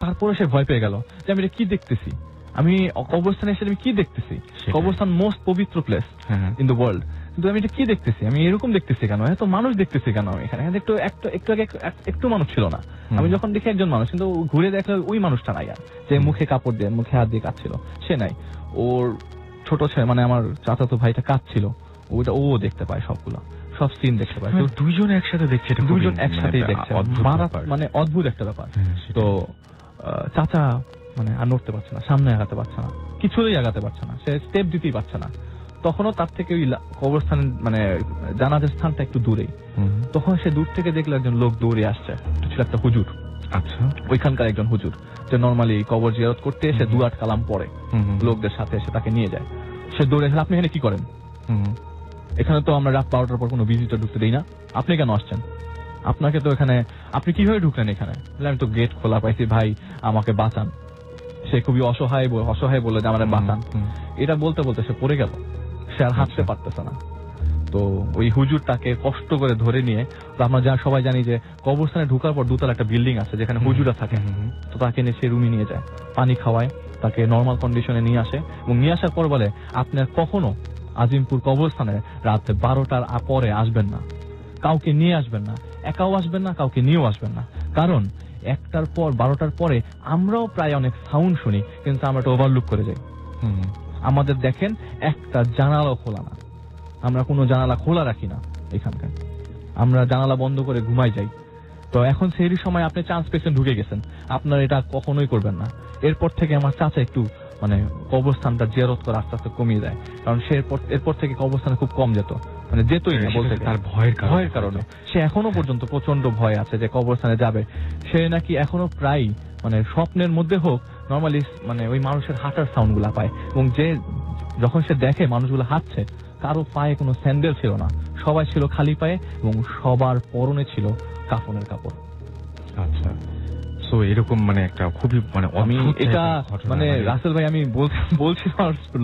তারপরে সে ভয় পেয়ে গেল যে আমি এটা কি দেখতেছি, আমি কবরস্থানে এসে আমি কি দেখতেছি, কবরস্থান মোস্ট পবিত্র প্লেস ইন দ্য ওয়ার্ল্ড, কিন্তু আমি এটা কি দেখতেছি, আমি এরকম দেখতেছি কেন, এত মানুষ দেখতেছি কেন, এখানে একটু একটু একটু মানুষ ছিল না, আমি যখন দেখি একজন মানুষ, কিন্তু ঘুরে দেখলে ওই মানুষটা নাই আর, যে মুখে কাপড় দিয়ে মুখে হাত দিয়ে কাঁদছিল সে নাই, ওর ছোট ছেলে মানে আমার চাচাতো ভাইটা কাঁদছিল, ওইটা ও দেখতে পায়, সবগুলো সব সিন দেখতে পায়, দুইজন একসাথে দেখছে, দুইজন একসাথেই দেখছে, মানে অদ্ভুত একটা ব্যাপার। তো চাচা মানে আর নড়তে পারছে না, সামনে আগাতে পারছে না, কিছুতেই আগাতে পারছে না, সে স্টেপ দিতেই পারছে না। তখনও তার থেকে ওই কবরস্থান মানে জানাজার স্থানটা একটু দূরেই, তখন সে দূর থেকে দেখলো একজন লোক দৌড়ে আসছে, ছিল একটা হুজুর, আচ্ছা ওইখানকার একজন হুজুর, যে নর্মালি কবর জিয়ারত করতে এসে 2-8 কালাম পড়ে, লোকদের সাথে এসে তাকে নিয়ে যায়। সে দৌড়ে এসে, আপনি এখানে কি করেন? এখানে তো আমরা রাত 12টার পর কোনো ভিজিটর ঢুকতে দিই না, আপনি কেন আসছেন? আপনাকে তো এখানে, আপনি কিভাবে ঢুকলেন এখানে? আমি তো গেট খোলা পাইছি, ভাই আমাকে বাঁচান। সে খুবই অসহায় বলে যে আমাদের বাঁচান। এটা বলতে বলতে সে পড়ে গেল, সে আর হাঁটতে পারতেছে না। তো ওই হুজুর তাকে কষ্ট করে ধরে নিয়ে, আমরা যা সবাই জানি যে কবরস্থানে ঢোকার পর 2 তলা একটা বিল্ডিং আছে যেখানে হুজুরা থাকে, তো তাকে নিয়ে সে রুমে নিয়ে যায়, পানি খাওয়ায়, তাকে নর্মাল কন্ডিশনে নিয়ে আসে, এবং নিয়ে আসার পর বলে আপনার কখনো আজিমপুর কবরস্থানে রাত 12টার পরে আসবেন না, কাউকে নিয়ে আসবেন না, একাও আসবেন না, কাউকে নিয়েও আসবেন না, কারণ 1টার পর 12টার পরে আমরাও প্রায় অনেক সাউন্ড শুনি, কিন্তু আমরা এটা ওভারলুক করে যাই। আমাদের দেখেন একটা জানালাও খোলা না, আমরা কোনো জানালা খোলা রাখি না এখানকার, আমরা জানালা বন্ধ করে ঘুমাই যাই। তো এখন সেই সময় আপনি চান্স পেয়েছেন, ঢুকে গেছেন, আপনার এটা কখনোই করবেন না। এরপর থেকে আমার চাচা একটু মানে কবরস্থানটা জিয়ারত করে আস্তে আস্তে কমিয়ে দেয়, কারণ সে এরপর থেকে কবরস্থানে খুব কম যেত, মানে যেতই না বলতে, তার ভয়ের কারণে সে এখনো পর্যন্ত প্রচন্ড ভয় আছে যে কবরস্থানে যাবে। সে নাকি এখনো প্রায় মানে স্বপ্নের মধ্যে হোক নর্মালি মানে ওই মানুষের হাঁটার সাউন্ড গুলা পায়, এবং যে যখন সে দেখে মানুষগুলো হাঁটছে, কারো পায়ে কোনো স্যান্ডেল ছিল না, সবাই ছিল খালি পায়ে, এবং সবার পরনে ছিল কাফনের কাপড়। আচ্ছা, সো এরকম মানে একটা খুবই মানে আমি এটা মানে রাসেল ভাই আমি বলছি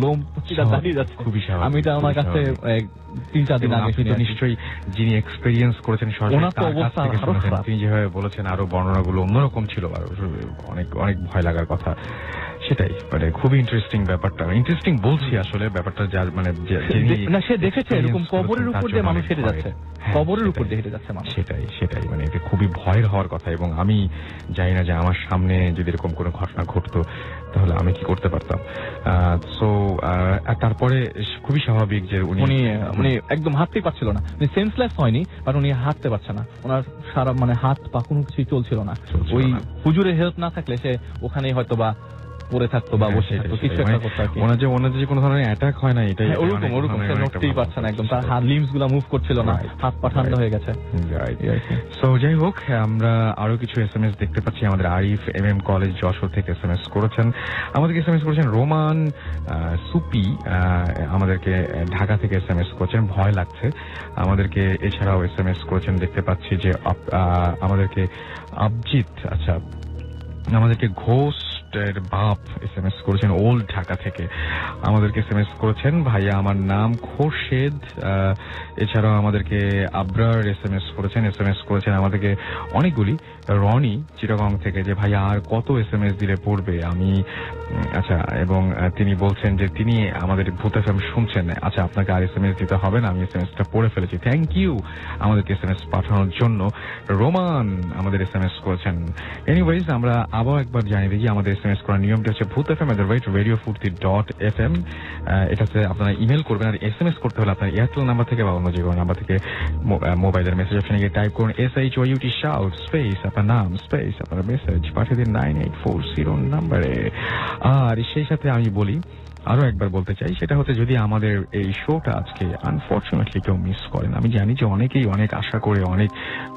লোম দাঁড়িয়ে যাচ্ছে, খুবই স্বাভাবিক। আমি এটা আমার কাছে 3-4 দিন আগে তো নিশ্চয়ই যিনি এক্সপেরিয়েন্স করেছেন তিনি যেভাবে বলেছেন, আরো বর্ণনাগুলো অন্যরকম ছিল, আর অনেক অনেক ভয় লাগার কথা। সেটাই মানে খুবই ইন্টারেস্টিং ব্যাপারটা, ইন্টারেস্টিং বলছি আসলে ব্যাপারটা, যার মানে না সে দেখেছে এরকম কবরের উপর দিয়ে মানুষ হেঁটে যাচ্ছে, কবরের উপর দিয়ে হেঁটে যাচ্ছে মানুষ, সেটাই মানে এটা খুবই ভয়ের হওয়ার কথা। এবং আমি জানি না যে আমার সামনে যদি এরকম কোনো ঘটনা ঘটতো তাহলে আমি কি করতে পারতাম। সো তারপরে খুবই স্বাভাবিক যে উনি একদম হাঁটতেই পারছিল না, উনি সেন্সলেস হয়নি, বাট উনি হাঁটতে পারছে না, ওনার সারা মানে হাত পা কোনো কিছুই চলছিল না। ওই হুজুরের হেল্প না থাকলে সে ওখানেই হয়তো বা পড়ে থাকতো বা বসে থাকতো, কিছু একটা করতে আর কি। ওনার যে কোনো ধরনের অ্যাটাক হয় না, এটাই ওরকম সে নড়তেই পারছে না, একদম তার হাত লিম্বস গুলা মুভ করছিল না, হাত পা ঠান্ডা হয়ে গেছে। সো যাই হোক, আমরা আরো কিছু এসএমএস দেখতে পাচ্ছি। আমাদের আরিফ MM কলেজ যশোর থেকে এসএমএস করেছেন, আমাদেরকে এসএমএস করেছেন রোমান সুপি, আমাদেরকে ঢাকা থেকে এসএমএস করেছেন, ভয় লাগছে আমাদেরকে। এছাড়াও এসএমএস করেছেন দেখতে পাচ্ছি যে আমাদেরকে আবজিৎ, আচ্ছা আমাদেরকে ঘোষের বাপ এসএমএস করেছেন ওল্ড ঢাকা থেকে, আমাদেরকে এসএমএস করেছেন ভাইয়া আমার নাম খোরশেদ। এছাড়াও আমাদেরকে আবরার এসএমএস করেছেন আমাদেরকে অনেকগুলি। রনি চিটাগং থেকে, যে ভাইয়া আর কত এসএমএস দিলে পড়বে আমি, আচ্ছা, এবং তিনি বলছেন যে তিনি আমাদের ভূত এফএম শুনছেন, আচ্ছা আপনাকে আর এসএমএস দিতে হবে না, আমি এসএমএসটা পড়ে ফেলেছি, থ্যাংক ইউ আমাদেরকে এসএমএস পাঠানোর জন্য। রোমান আমাদের এসএমএস করেছেন। এনিওয়েজ, আমরা আবার একবার জানিয়ে দিই আমাদের এসএমএস করার নিয়মটি হচ্ছে bhuthfm@radiofurti.fm, এটাতে আপনারা ইমেল করবেন, আর এসএমএস করতে হলে আপনার এয়ারটেল নাম্বার থেকে বা অন্য যে কোনো নাম্বার থেকে মোবাইলের মেসেজ অপশনে গিয়ে টাইপ করুন SHOUT শাউট স্পেস আপনার নাম স্পেস আপনার মেসেজ পাঠিয়ে দিন 9840 নাম্বারে। আর সেই সাথে আমি বলি, আরো একবার বলতে চাই, সেটা হচ্ছে যদি আমাদের এই শোটা আজকে আনফরচুনেটলি কেউ মিস করেন, আমি জানি যে অনেকেই অনেক আশা করে, অনেক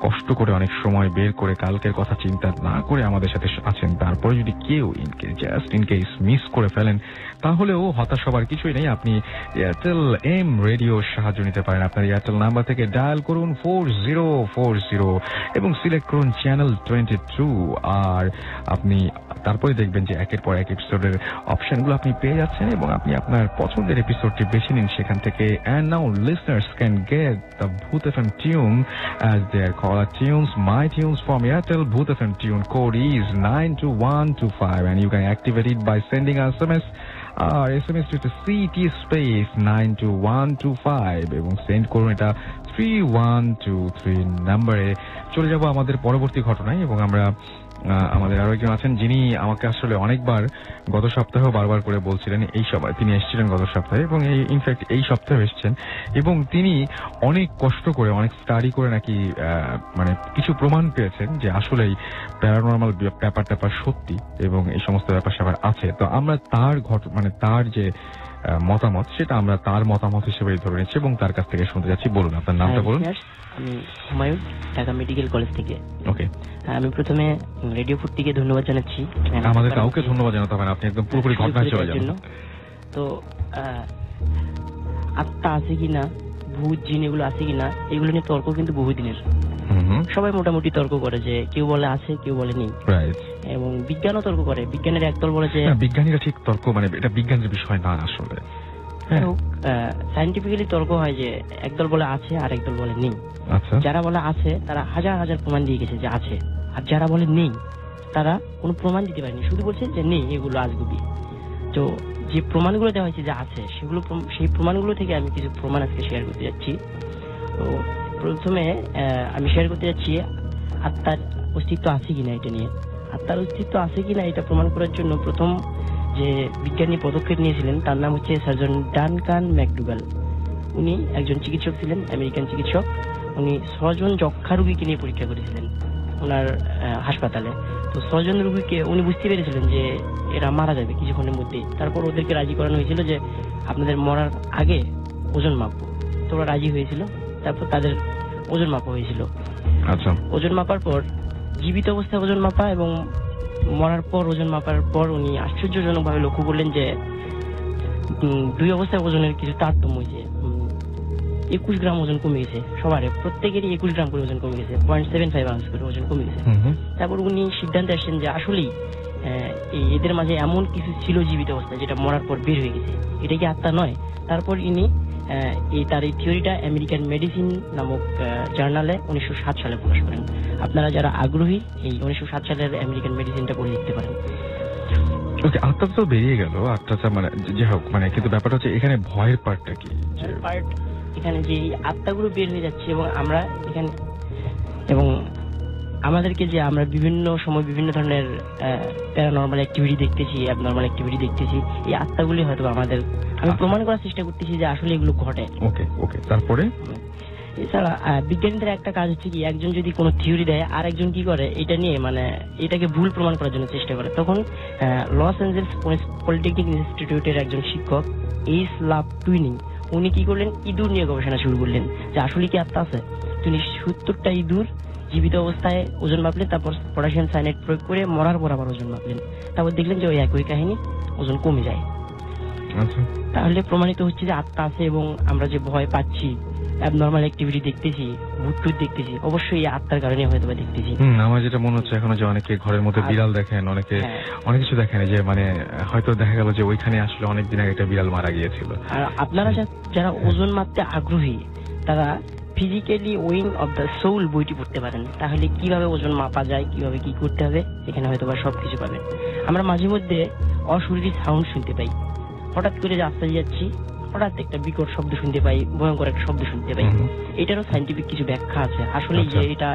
কষ্ট করে, অনেক সময় বের করে কালকের কথা চিন্তা না করে আমাদের সাথে আছেন, তারপরে যদি কেউ জাস্ট ইন কেস মিস করে ফেলেন, তাহলেও হতাশ হবার কিছুই নেই। আপনি এয়ারটেল এম রেডিওর সাহায্য নিতে পারেন। আপনার এয়ারটেল নাম্বার থেকে ডায়াল করুন 4040 এবং সিলেক্ট করুন চ্যানেল 22, আর আপনি তারপরে দেখবেন যে একের পর এক এপিসোডের অপশনগুলো আপনি পেয়ে যাচ্ছেন, এবং আপনি আপনার পছন্দের এপিসোডটি বেছে নিন সেখান থেকে। And now listeners can get the Bhoot FM tune as their caller tunes, my tunes from Airtel. Bhoot FM tune code is 92125 and you can activate it by sending an SMS or SMS to CT space 92125 এবং send করুন এটা 3123 নম্বরে। চলে যাব আমাদের পরবর্তী ঘটনায় এবং আমরা আমাদের আরো একজন আছেন যিনি আমাকে আসলে অনেকবার গত সপ্তাহেও বারবার করে বলছিলেন এই সময় তিনি এসেছিলেন গত সপ্তাহে এবং ইনফ্যাক্ট এই সপ্তাহে এসেছেন এবং তিনি অনেক কষ্ট করে অনেক স্টাডি করে নাকি মানে কিছু প্রমাণ পেয়েছেন যে আসলেই প্যারানর্মাল ব্যাপার সত্যি এবং এই সমস্ত ব্যাপার আছে। তো আমরা তার মানে তার যে মতামত সেটা আমরা তার মতামত হিসেবে ধরে নিচ্ছি এবং তার কাছ থেকে শুনতে যাচ্ছি। বলুন আপনার নামটা বলুন। আমি হুমায়ুন, ঢাকা মেডিকেল কলেজ থেকে। ওকে, আমি প্রথমে রেডিও ফুটটিকে ধন্যবাদ জানাচ্ছি। আমাদের কাউকে ধন্যবাদ জানাতে হবে না, আপনি একদম পুরোপুরি ঘটনায় চলে যান। তো আত্মা আছে কিনা, ভূত জিন এগুলো আছে কিনা, এগুলো নিয়ে তর্ক কিন্তু বহুদিনের। সবাই মোটামুটি তর্ক করে যে কেউ বলে আছে কেউ বলে নেই, এবং বিজ্ঞানও তর্ক করে। বিজ্ঞানের একদল বলে যে বিজ্ঞানীরা ঠিক তর্ক মানে এটা বিজ্ঞানের বিষয় না আসলে। সায়েন্টিফিক্যালি তর্ক হয় যে একদল বলে আছে আর একদল বলে নেই। যারা বলে আছে তারা হাজার হাজার প্রমাণ দিয়ে গেছে যে আছে, আর যারা বলে নেই তারা কোনো প্রমাণ দিতে পারেনি, শুধু বলছে যে নেই, এগুলো আজগুবি। তো যে প্রমাণগুলো দেওয়া হয়েছে যে আছে সেগুলো, সেই প্রমাণগুলো থেকে আমি কিছু প্রমাণ আজকে শেয়ার করতে যাচ্ছি। তো প্রথমে আমি শেয়ার করতে যাচ্ছি আত্মার অস্তিত্ব আছে কিনা এটা নিয়ে। আত্মার অস্তিত্ব আছে কিনা এটা প্রমাণ করার জন্য প্রথম যে বিজ্ঞানী পদক্ষেপ নিয়েছিলেন তার নাম হচ্ছে সার্জন ডানকান ম্যাকডুগাল। উনি একজন চিকিৎসক ছিলেন, আমেরিকান চিকিৎসক। উনি 6 জন যক্ষা রোগীকে নিয়ে পরীক্ষা করেছিলেন ওনার হাসপাতালে। তো 6 জন রোগীকে উনি বুঝতে পেরেছিলেন যে এরা মারা যাবে কিছুক্ষণের মধ্যেই। তারপর ওদেরকে রাজি করানো হয়েছিল যে আপনাদের মরার আগে ওজন মাপবো। তো ওরা রাজি হয়েছিল। তারপর তাদের ওজন মাপা হয়েছিল। আচ্ছা, ওজন মাপার পর জীবিত অবস্থায় ওজন মাপা এবং মরার পর ওজন মাপার পর উনি আশ্চর্যজনকভাবে লক্ষ্য করলেন যে 2 অবস্থায় ওজনের কিছু তারতম্য হয়েছে। 21 গ্রাম ওজন কমে গেছে সবারই, প্রত্যেকেরই 21 গ্রাম করে ওজন কমে গেছে, 0.75 আউন্স করে ওজন কমে গেছে। তারপর উনি সিদ্ধান্তে আসেন যে আসলেই এদের মাঝে এমন কিছু ছিল জীবিত অবস্থায় যেটা মরার পর বের হয়ে গেছে, এটা কি আত্মা নয়? তারপর ইনি তার এই থিওরিটা আমেরিকান মেডিসিন নামক জার্নালে 1907 সালে প্রকাশ করেন। আপনারা যারা আগ্রহী এই 1907 সালের আমেরিকান মেডিসিনটা পড়ে দেখতে পারেন। ওকে, আত্মা তো বেরিয়ে গেল, আত্মাটা মানে যে হোক, মানে কিন্তু ব্যাপারটা হচ্ছে এখানে ভয়ের পার্টটা কি? পার্ট এখানে যে আত্মাগুলো বের হয়ে যাচ্ছে এবং আমরা এখানে এবং আমাদেরকে যে আমরা বিভিন্ন সময় বিভিন্ন ধরনের প্যারানর্মাল অ্যাক্টিভিটি দেখতেছি, অ্যাবনর্মাল অ্যাক্টিভিটি দেখতেছি, এই আত্মাগুলি হয়তো আমাদের, আমি প্রমাণ করার চেষ্টা করতেছি যে আসলে এগুলো ঘটে। ওকে ওকে, তারপরে এছাড়া বিজ্ঞানীদের একটা কাজ হচ্ছে কি, একজন যদি কোনো থিওরি দেয় আর একজন কি করে এটা নিয়ে মানে এটাকে ভুল প্রমাণ করার জন্য চেষ্টা করে। তখন লস অ্যাঞ্জেলস পলিটেকনিক ইনস্টিটিউটের একজন শিক্ষক এইস লাভ টুইনিং উনি কি করলেন, ইঁদুর নিয়ে গবেষণা শুরু করলেন যে আসলে কি আত্মা আছে। তিনি 70টা ইঁদুর জীবিত অবস্থায় ওজন মাপলেন, তারপর পটাশিয়াম সায়ানাইড প্রয়োগ করে মরার পর আবার ওজন মাপলেন। তারপর দেখলেন যে ওই একই কাহিনী, ওজন কমে যায়। তাহলে প্রমাণিত হচ্ছে যে আত্মা আছে এবং আমরা যে ভয় পাচ্ছি, অ্যাবনর্মাল অ্যাক্টিভিটি দেখতেছি, ভূত দেখতেছি, অবশ্যই এই আত্মার কারণে হয়তো বা দেখতেছি। আমার যেটা মনে হচ্ছে এখনো যে অনেকে ঘরের মধ্যে বিড়াল দেখেন, অনেকে অনেক কিছু দেখেন যে মানে হয়তো দেখা গেল যে ওইখানে আসলে অনেকদিন আগে একটা বিড়াল মারা গিয়েছিল। আর আপনারা যারা ওজন মাপতে আগ্রহী তারা physically weighing of the soul বইটি পড়তে পারেন। তাহলে কিভাবে ওজন মাপা যায়, কিভাবে কি করতে হবে, এখানে হয়তো বা সবকিছু পাবেন। আমরা মাঝে মধ্যে অশরীরী সাউন্ড শুনতে পাই, হঠাৎ করে রাস্তায় যাচ্ছি, হঠাৎ একটা বিকট শব্দ শুনতে পাই, ভয়ঙ্কর একটা শব্দ শুনতে পাই। এটারও সাইন্টিফিক কিছু ব্যাখ্যা আছে আসলে যে এটা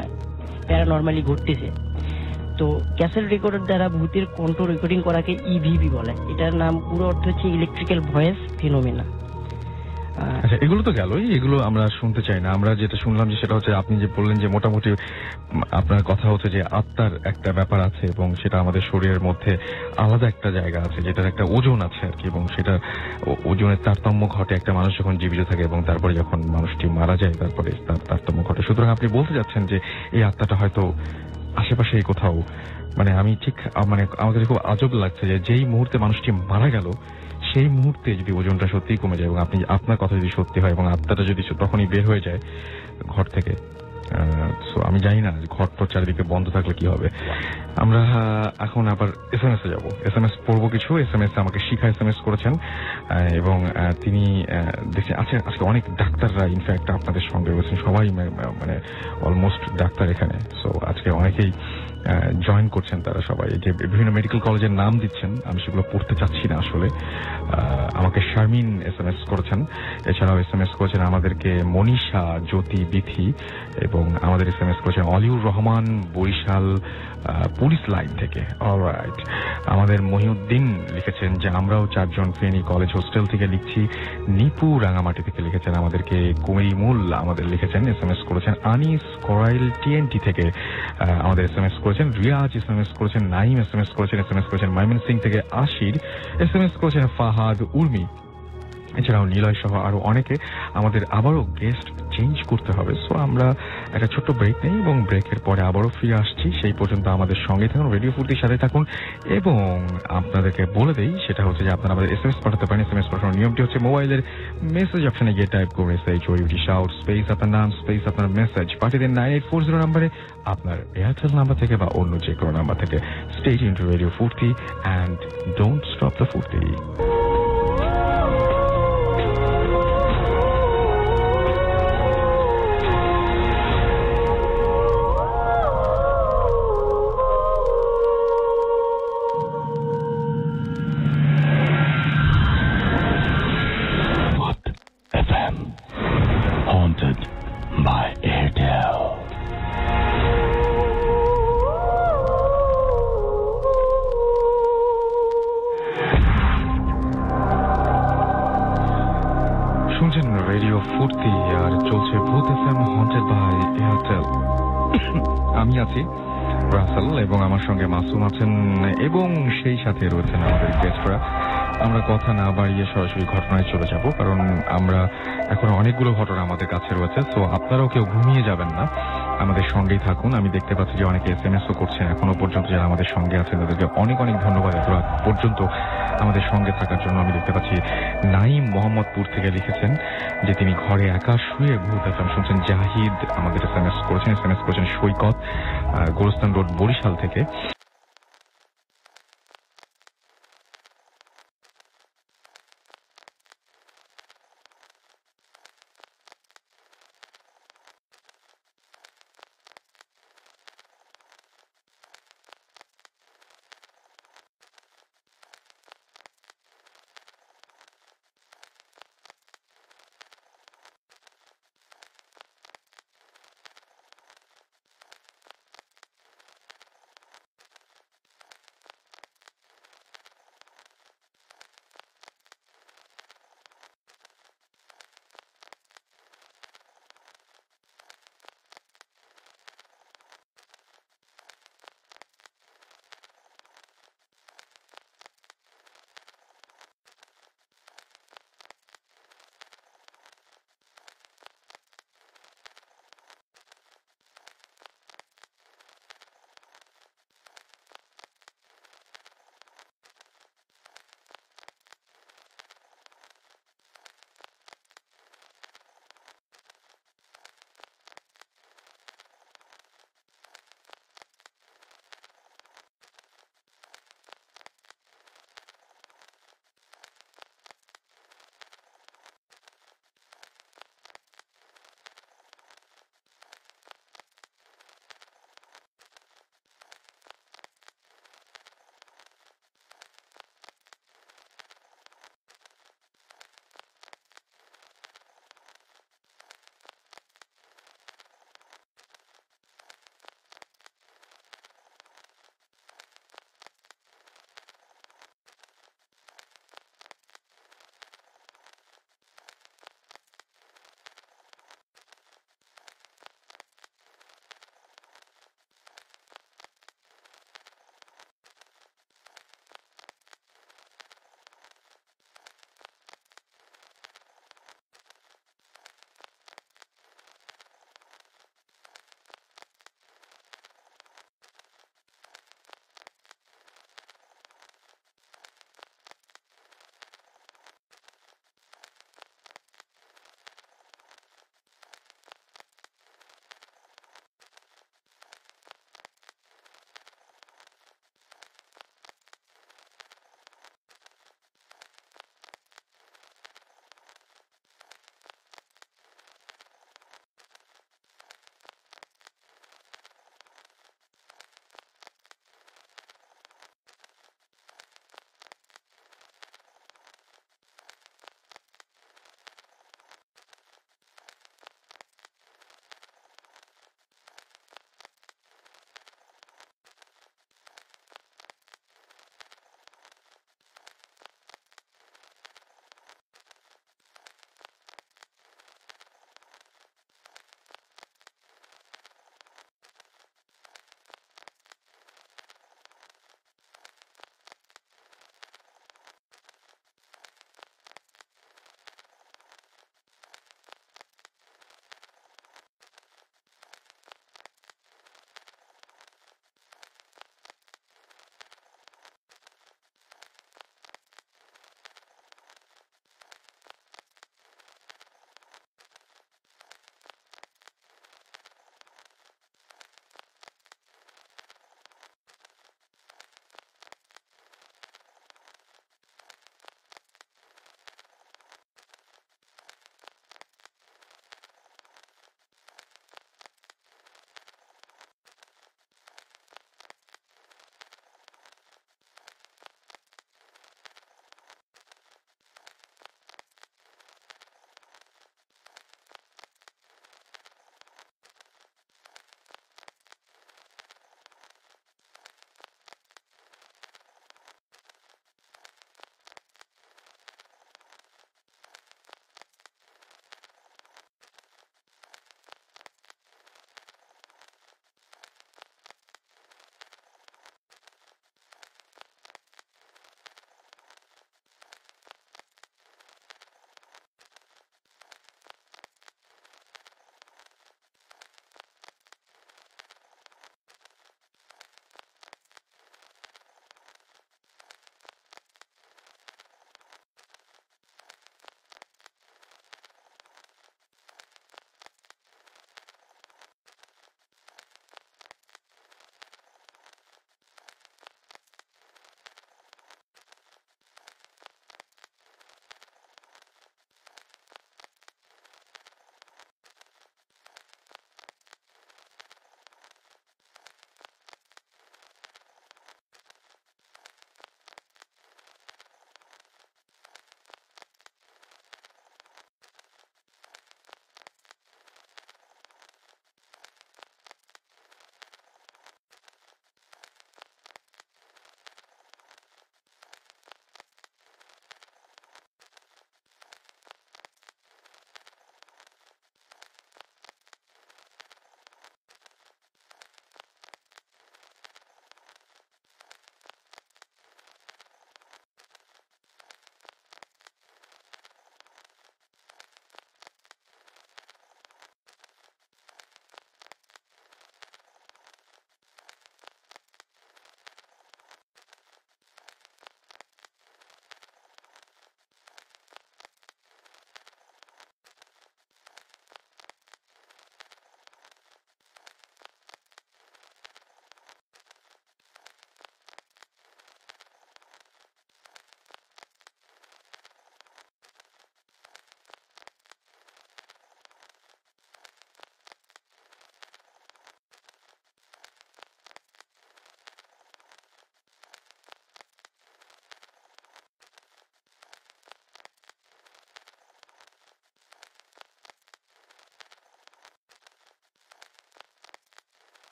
প্যারানর্মালি ঘটতেছে। তো ক্যাসেট রেকর্ডার দ্বারা ভূতের কণ্ঠ রেকর্ডিং করাকে ইভিভি বলে। এটার নাম পুরো অর্থ হচ্ছে ইলেকট্রিক্যাল ভয়েস ফিনোমেনা। আচ্ছা, এগুলো তো গেলই, এগুলো আমরা শুনতে চাই না। আমরা যেটা শুনলাম যে সেটা হচ্ছে আপনি যে বললেন যে মোটামুটি আপনার কথা হচ্ছে যে আত্মার একটা ব্যাপার আছে এবং সেটা আমাদের শরীরের মধ্যে আলাদা একটা জায়গা আছে যেটার একটা ওজন আছে আর কি, এবং সেটা ওজনের তারতম্য ঘটে একটা মানুষ যখন জীবিত থাকে এবং তারপরে যখন মানুষটি মারা যায় তারপরে তার তারতম্য ঘটে। সুতরাং আপনি বলতে যাচ্ছেন যে এই আত্মাটা হয়তো আশেপাশে কোথাও, মানে আমি ঠিক মানে আমাদের খুব আজব লাগছে যে যেই মুহূর্তে মানুষটি মারা গেল সেই মুহূর্তে যদি ওজনটা সত্যিই কমে যায় এবং আপনি আপনার কথা যদি সত্যি হয় এবং আত্মাটা যদি তখনই বের হয়ে যায় ঘর থেকে, সো আমি জানি না ঘর তো চারিদিকে বন্ধ থাকলে কি হবে। আমরা এখন আবার SMS এ যাবো। SMS পড়বো কিছু। SMS আমাকে শিখা SMS করেছেন এবং তিনি দেখছেন আজকে অনেক ডাক্তাররা ইনফ্যাক্ট আপনাদের সঙ্গে রয়েছেন, সবাই মানে অলমোস্ট ডাক্তার এখানে। সো আজকে অনেকেই জয়েন করছেন, তারা সবাই যে বিভিন্ন মেডিকেল কলেজের নাম দিচ্ছেন, আমি সেগুলো পড়তে চাচ্ছি না আসলে। আমাকে শারমিন SMS করেছেন, এছাড়াও SMS করেছেন আমাদেরকে মনীষা, জ্যোতি, বিথি এবং আমাদের SMS করেছেন অলিউর রহমান বরিশাল পুলিশ লাইন থেকে। অলরাইট, আমাদের মহিউদ্দিন লিখেছেন যে আমরাও 4 জন ফেনী কলেজ হোস্টেল থেকে লিখছি। নিপু রাঙামাটি থেকে লিখেছেন আমাদেরকে। কুমিরিমুল আমাদের লিখেছেন, SMS করেছেন। আনিস করাইল TNT থেকে আমাদের SMS করেছেন। রিয়াজ SMS করেছেন। নাইম SMS করেছেন। SMS করেছেন ময়মনসিং থেকে আশির। SMS করেছেন ফাহাদ, উর্মি, এছাড়াও নিলয় সহ আরো অনেকে। আমাদের আবারও গেস্ট চেঞ্জ করতে হবে, সো আমরা একটা ছোট্ট ব্রেক নেই এবং ব্রেকের পরে আবারও ফিরে আসছি। সেই পর্যন্ত আমাদের সঙ্গে থাকুন, রেডিও ফুর্তির সাথে থাকুন। এবং আপনাদেরকে বলে দেই, সেটা হচ্ছে যে আপনারা আমাদের SMS পাঠাতে পারেন। SMS পাঠানোর নিয়মটি হচ্ছে মোবাইলের মেসেজ অপশনে গিয়ে টাইপ করুন SHOUT শাউট স্পেস আপনার নাম স্পেস আপনার মেসেজ পাঠিয়ে দিন 9840 নাম্বারে, আপনার এয়ারটেল নাম্বার থেকে বা অন্য যে কোনো নাম্বার থেকে। স্টে টিউনড টু রেডিও ফুর্তি অ্যান্ড ডোন্ট স্টপ দ্য ফুর্তি। রেডিও ফুর্তি আর চলছে ভূত FM হন্টেড বাই এয়ারটেল। আমি আছি রাসেল এবং আমার সঙ্গে মাসুম আছেন এবং সেই সাথে রয়েছেন আমাদের গেস্টরা। আমরা কথা না বাড়িয়ে সরাসরি ঘটনায় চলে যাব, কারণ আমরা এখন অনেকগুলো ঘটনা আমাদের কাছে রয়েছে। সো আপনারাও কেউ ঘুমিয়ে যাবেন না, আমাদের সঙ্গেই থাকুন। আমি দেখতে পাচ্ছি যে অনেকে SMS-ও করছেন এখনো পর্যন্ত, যারা আমাদের সঙ্গে আছেন তাদেরকে অনেক অনেক ধন্যবাদ এত রাত পর্যন্ত আমাদের সঙ্গে থাকার জন্য। আমি দেখতে পাচ্ছি নাইম মোহাম্মদপুর থেকে লিখেছেন যে তিনি ঘরে একা শুয়ে ভূত FM শুনছেন। জাহিদ আমাদের SMS করেছেন সৈকত গোরস্তান রোড বরিশাল থেকে।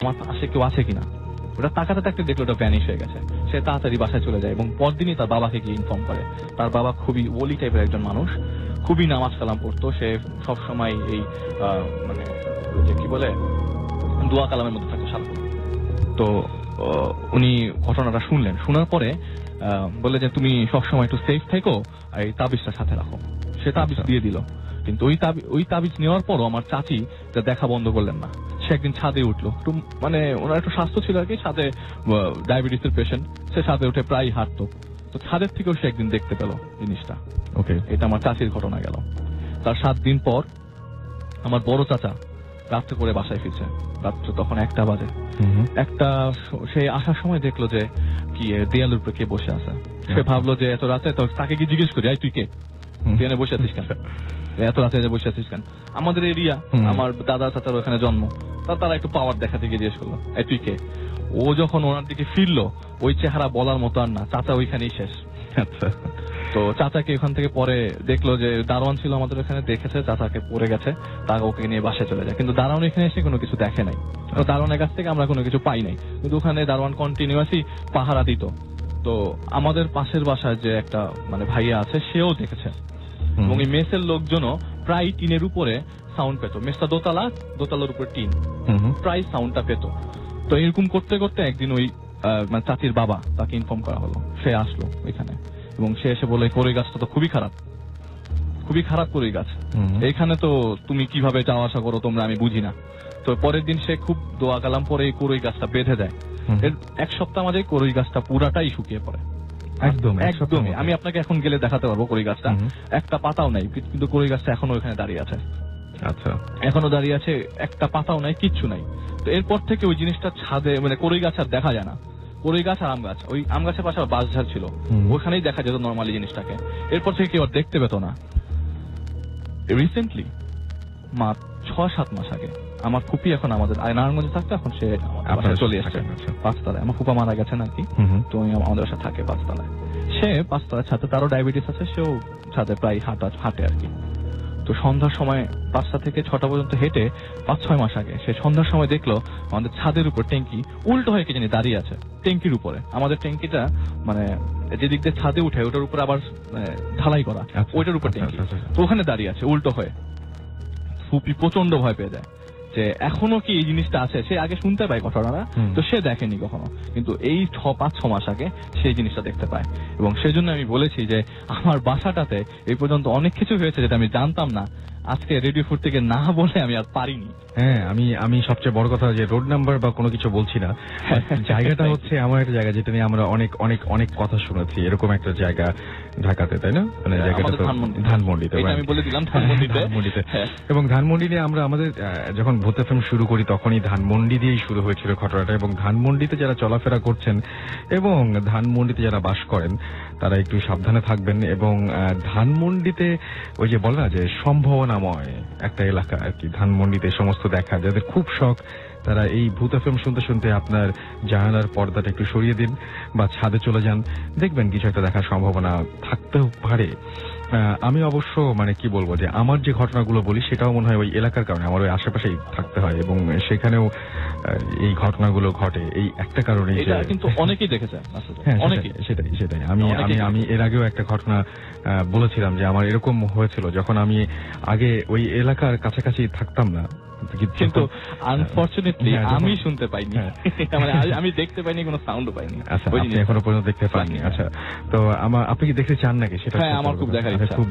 আমার পাশে কেউ আছে কিনা। ওটা তাকাতে তাকতে দেখলো ওটা ভ্যানিশ হয়ে গেছে। সে তাড়াতাড়ি বাসায় চলে যায় এবং পরদিনই তার বাবাকে গিয়ে ইনফর্ম করে। তার বাবা খুবই ওলি টাইপের একজন মানুষ, খুবই নামাজ কালাম পড়তো। সে সবসময় এই মানে যে কি বলে দোয়া কালামের মধ্যে থাকতো সারাক্ষণ। তো উনি ঘটনাটা শুনলেন, শোনার পরে বলে যে তুমি সবসময় একটু সেফ থেকো, এই তাবিজটা সাথে রাখো। সে তাবিজ দিয়ে দিল। কিন্তু ওই তাবিজ নেওয়ার পরও আমার চাচি দেখা বন্ধ করলেন না। সে একদিন ছাদে উঠলো, একটু মানে ওনার একটু স্বাস্থ্য ছিল আর কি, ছাদে ডায়াবেটিসের পেশেন্ট, সে ছাদে উঠে প্রায় হাঁটতো। তো ছাদের থেকেও সে একদিন দেখতে পেল জিনিসটা। ওকে, এটা আমার চাচির ঘটনা গেল। তার 7 দিন পর আমার বড় চাচা রাত্রে করে বাসায় ফিরছে। রাত্রে তখন 1টা বাজে। সে আসার সময় দেখলো যে কি দেয়ালের উপরে কে বসে আছে। সে ভাবলো যে এত রাতে, তো তাকে কি জিজ্ঞেস করি, তুই কে, দেয়ালে বসে আছিস কেন, এত রাতে বসে আছিস কেন? আমাদের এরিয়া, আমার দাদা চাচার ওখানে জন্ম, তারা একটু পাওয়ার দেখাতে গিয়ে জিজ্ঞেস করলো তুই কে। ও যখন ওনার দিকে ফিরলো, ওই চেহারা বলার মতো আর না, চাচা ওইখানেই শেষ। আচ্ছা, তো চাচাকে ওখান থেকে পরে দেখলো যে দারোয়ান ছিল আমাদের এখানে, দেখেছে চাচাকে পড়ে গেছে, তাকে ওকে নিয়ে বাসায় চলে যায়। কিন্তু দারোয়ান এখানে এসে কোনো কিছু দেখে নাই, তো দারোয়ানের কাছ থেকে আমরা কোনো কিছু পাই নাই। কিন্তু ওখানে দারোয়ান কন্টিনিউয়াসলি পাহারা দিত। তো আমাদের পাশের বাসায় যে একটা মানে ভাইয়া আছে, সেও দেখেছে। এবং এই মেসের লোকজনও প্রায় টিনের উপরে সাউন্ড পেত। মেসটা দোতলার উপরে টিন, প্রায় সাউন্ডটা পেত। তো এরকম করতে করতে একদিন ওই মানে চাচির বাবা, তাকে ইনফর্ম করা হলো। সে আসলো ওইখানে এবং সে এসে বলে কড়ই গাছটা তো খুবই খারাপ কড়ই গাছ, এইখানে তো তুমি কিভাবে যাওয়া আসা করো তোমরা, আমি বুঝি না। তো পরের দিন সে খুব দোয়া কালাম পরে এই কড়ই গাছটা বেঁধে দেয়। এর 1 সপ্তাহ মাঝে কড়ই গাছটা পুরাটাই শুকিয়ে পড়ে। একদমই আমি আপনাকে এখন গেলে দেখাতে পারবো কড়ই গাছটা, একটা পাতাও নাই, কিন্তু কড়ই গাছটা এখনো ওখানে দাঁড়িয়ে আছে। আচ্ছা, এখনো দাঁড়িয়ে আছে, একটা পাতাও নাই, কিচ্ছু নাই। তো এরপর থেকে ওই জিনিসটা ছাদে মানে কড়ই গাছ আর দেখা যায় না। কড়ই গাছ আর আম গাছ, ওই আম গাছের পাশে বাঁশঝাড় ছিল, ওখানেই দেখা যেত নর্মালি জিনিসটাকে। এরপর থেকে কেউ আর দেখতে পেত না। রিসেন্টলি 6-7 মাস আগে আমার ফুপি এখন আমাদের নারায়ণগঞ্জে থাকতো, এখন সে চলে এসেছে 5 তলায়। আমার ফুপা মারা গেছেন আর কি, তো আমাদের সাথে থাকে 5 তলায়। সে 5 তলায় ছাদে, তারও ডায়াবেটিস আছে, সেও ছাদে প্রায় হাঁটে আর কি। তো সন্ধ্যার সময় 5টা থেকে 6টা পর্যন্ত হেঁটে 5-6 মাস আগে সে সন্ধ্যার সময় দেখলো আমাদের ছাদের উপর ট্যাঙ্কি উল্টো হয়ে কে জানি দাঁড়িয়ে আছে। ট্যাঙ্কির উপরে, আমাদের ট্যাঙ্কিটা মানে যেদিক দিয়ে ছাদে উঠে ওটার উপরে আবার ঢালাই করা, ওইটার উপর ট্যাঙ্কি, তো ওখানে দাঁড়িয়ে আছে উল্টো হয়ে। ফুপি প্রচন্ড ভয় পেয়ে যায় যে এখনো কি এই জিনিসটা আছে। সে আগে শুনতে পায় ঘটনাটা, তো সে দেখেনি কখনো, কিন্তু এই 5-6 মাস আগে সেই জিনিসটা দেখতে পায়। এবং সেজন্য আমি বলেছি যে আমার বাসাটাতে এই পর্যন্ত অনেক কিছু হয়েছে যেটা আমি জানতাম না। আজকে রেডিও ফুড থেকে না বলে আমি আর পারিনি। হ্যাঁ, আমি সবচেয়ে বড় কথা যে রোড নাম্বার বা কোনো কিছু বলছি না, জায়গাটা হচ্ছে আমার একটা জায়গা যেটা নিয়ে আমরা অনেক অনেক অনেক কথা শুনেছি। এরকম একটা জায়গা ঢাকাতে, তাই না? মানে জায়গাটা তো ধানমন্ডিতে, আমি বলে দিলাম ধানমন্ডিতে। এবং ধানমন্ডিতে আমরা আমাদের যখন ভূত এফএম শুরু করি তখনই ধানমন্ডি দিয়েই শুরু হয়েছিল ঘটনাটা। এবং ধানমন্ডিতে যারা চলাফেরা করছেন এবং ধানমন্ডিতে যারা বাস করেন তারা একটু সাবধানে থাকবেন। এবং ধানমন্ডিতে ওই যে বলে না যে সম্ভাবনাময় একটা এলাকা আর কি, ধানমন্ডিতে সমস্ত দেখা। যাদের খুব শখ তারা এই ভূত এফএম শুনতে শুনতে আপনার জানালার পর্দাটা একটু সরিয়ে দিন বা ছাদে চলে যান, দেখবেন কিছু একটা দেখার সম্ভাবনা থাকতেও পারে। আমি অবশ্য মানে কি বলবো যে আমার যে ঘটনাগুলো বলি সেটাও মনে হয় ওই এলাকার কারণে, আমার ওই আশেপাশেই থাকতে হয় এবং সেখানেও এই ঘটনাগুলো ঘটে এই একটা কারণে। কিন্তু অনেকেই দেখেছে। হ্যাঁ, সেটাই আমি এর আগেও একটা ঘটনা বলেছিলাম যে আমার এরকম হয়েছিল যখন আমি আগে ওই এলাকার কাছাকাছি থাকতাম না, কিন্তু আনফরচুনেটলি আমি শুনতে পাইনি, মানে আমি দেখতে পাইনি, কোনো সাউন্ডও পাইনি। আচ্ছা, আপনি এখনো পর্যন্ত দেখতে পাননি? আচ্ছা, তো আপনি কি দেখতে চান নাকি? সেটা আমার খুব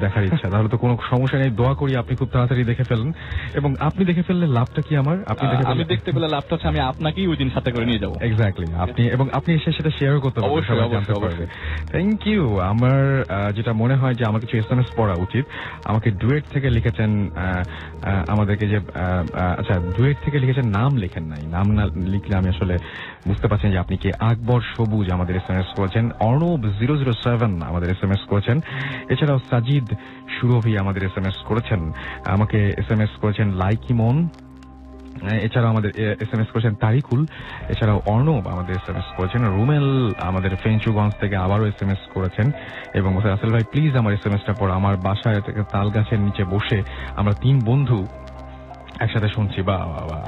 দেখার ইচ্ছা। তাহলে তো কোনো সমস্যা নেই, দোয়া করি আপনি খুব তাড়াতাড়ি দেখে ফেলেন। এবং আপনি দেখে ফেললে লাভটা কি আমার? আমি দেখতে পেলে লাভটা হচ্ছে আমি আপনাকেই ওই দিন সাথে করে নিয়ে যাবো। এক্স্যাক্টলি, আপনি এসে সেটা শেয়ারও করতে পারবেন, সবাই জানতে পারবে। Thank you. আমার যেটা মনে হয় যে আমার কিছু এসএমএস পড়া উচিত। আমাকে ডুয়েট থেকে লিখেছেন আমাদেরকে যে আচ্ছা, ডুয়েট থেকে লিখেছেন, নাম লেখেন নাই। নাম না লিখলে আমি আসলে বুঝতে পারছেন যে আপনি কি। আকবর সবুজ আমাদের এসএমএস করেছেন, অর্ণব 007 আমাদের এসএমএস করেছেন, এছাড়াও সাজিদ সুরভি আমাদের এসএমএস করেছেন, আমাকে এসএমএস করেছেন লাইকিমন, এছাড়াও আমাদের এসএমএস করেছেন তারিকুল, এছাড়াও অর্ণব আমাদের এসএমএস করেছেন, রুমেল আমাদের ফেঞ্চুগঞ্জ থেকে আবারও এসএমএস করেছেন এবং আসল ভাই প্লিজ আমার এসএমএসটা পড়ো। আমার বাসায় তাল গাছের নিচে বসে আমরা 3 বন্ধু একসাথে শুনছি। বা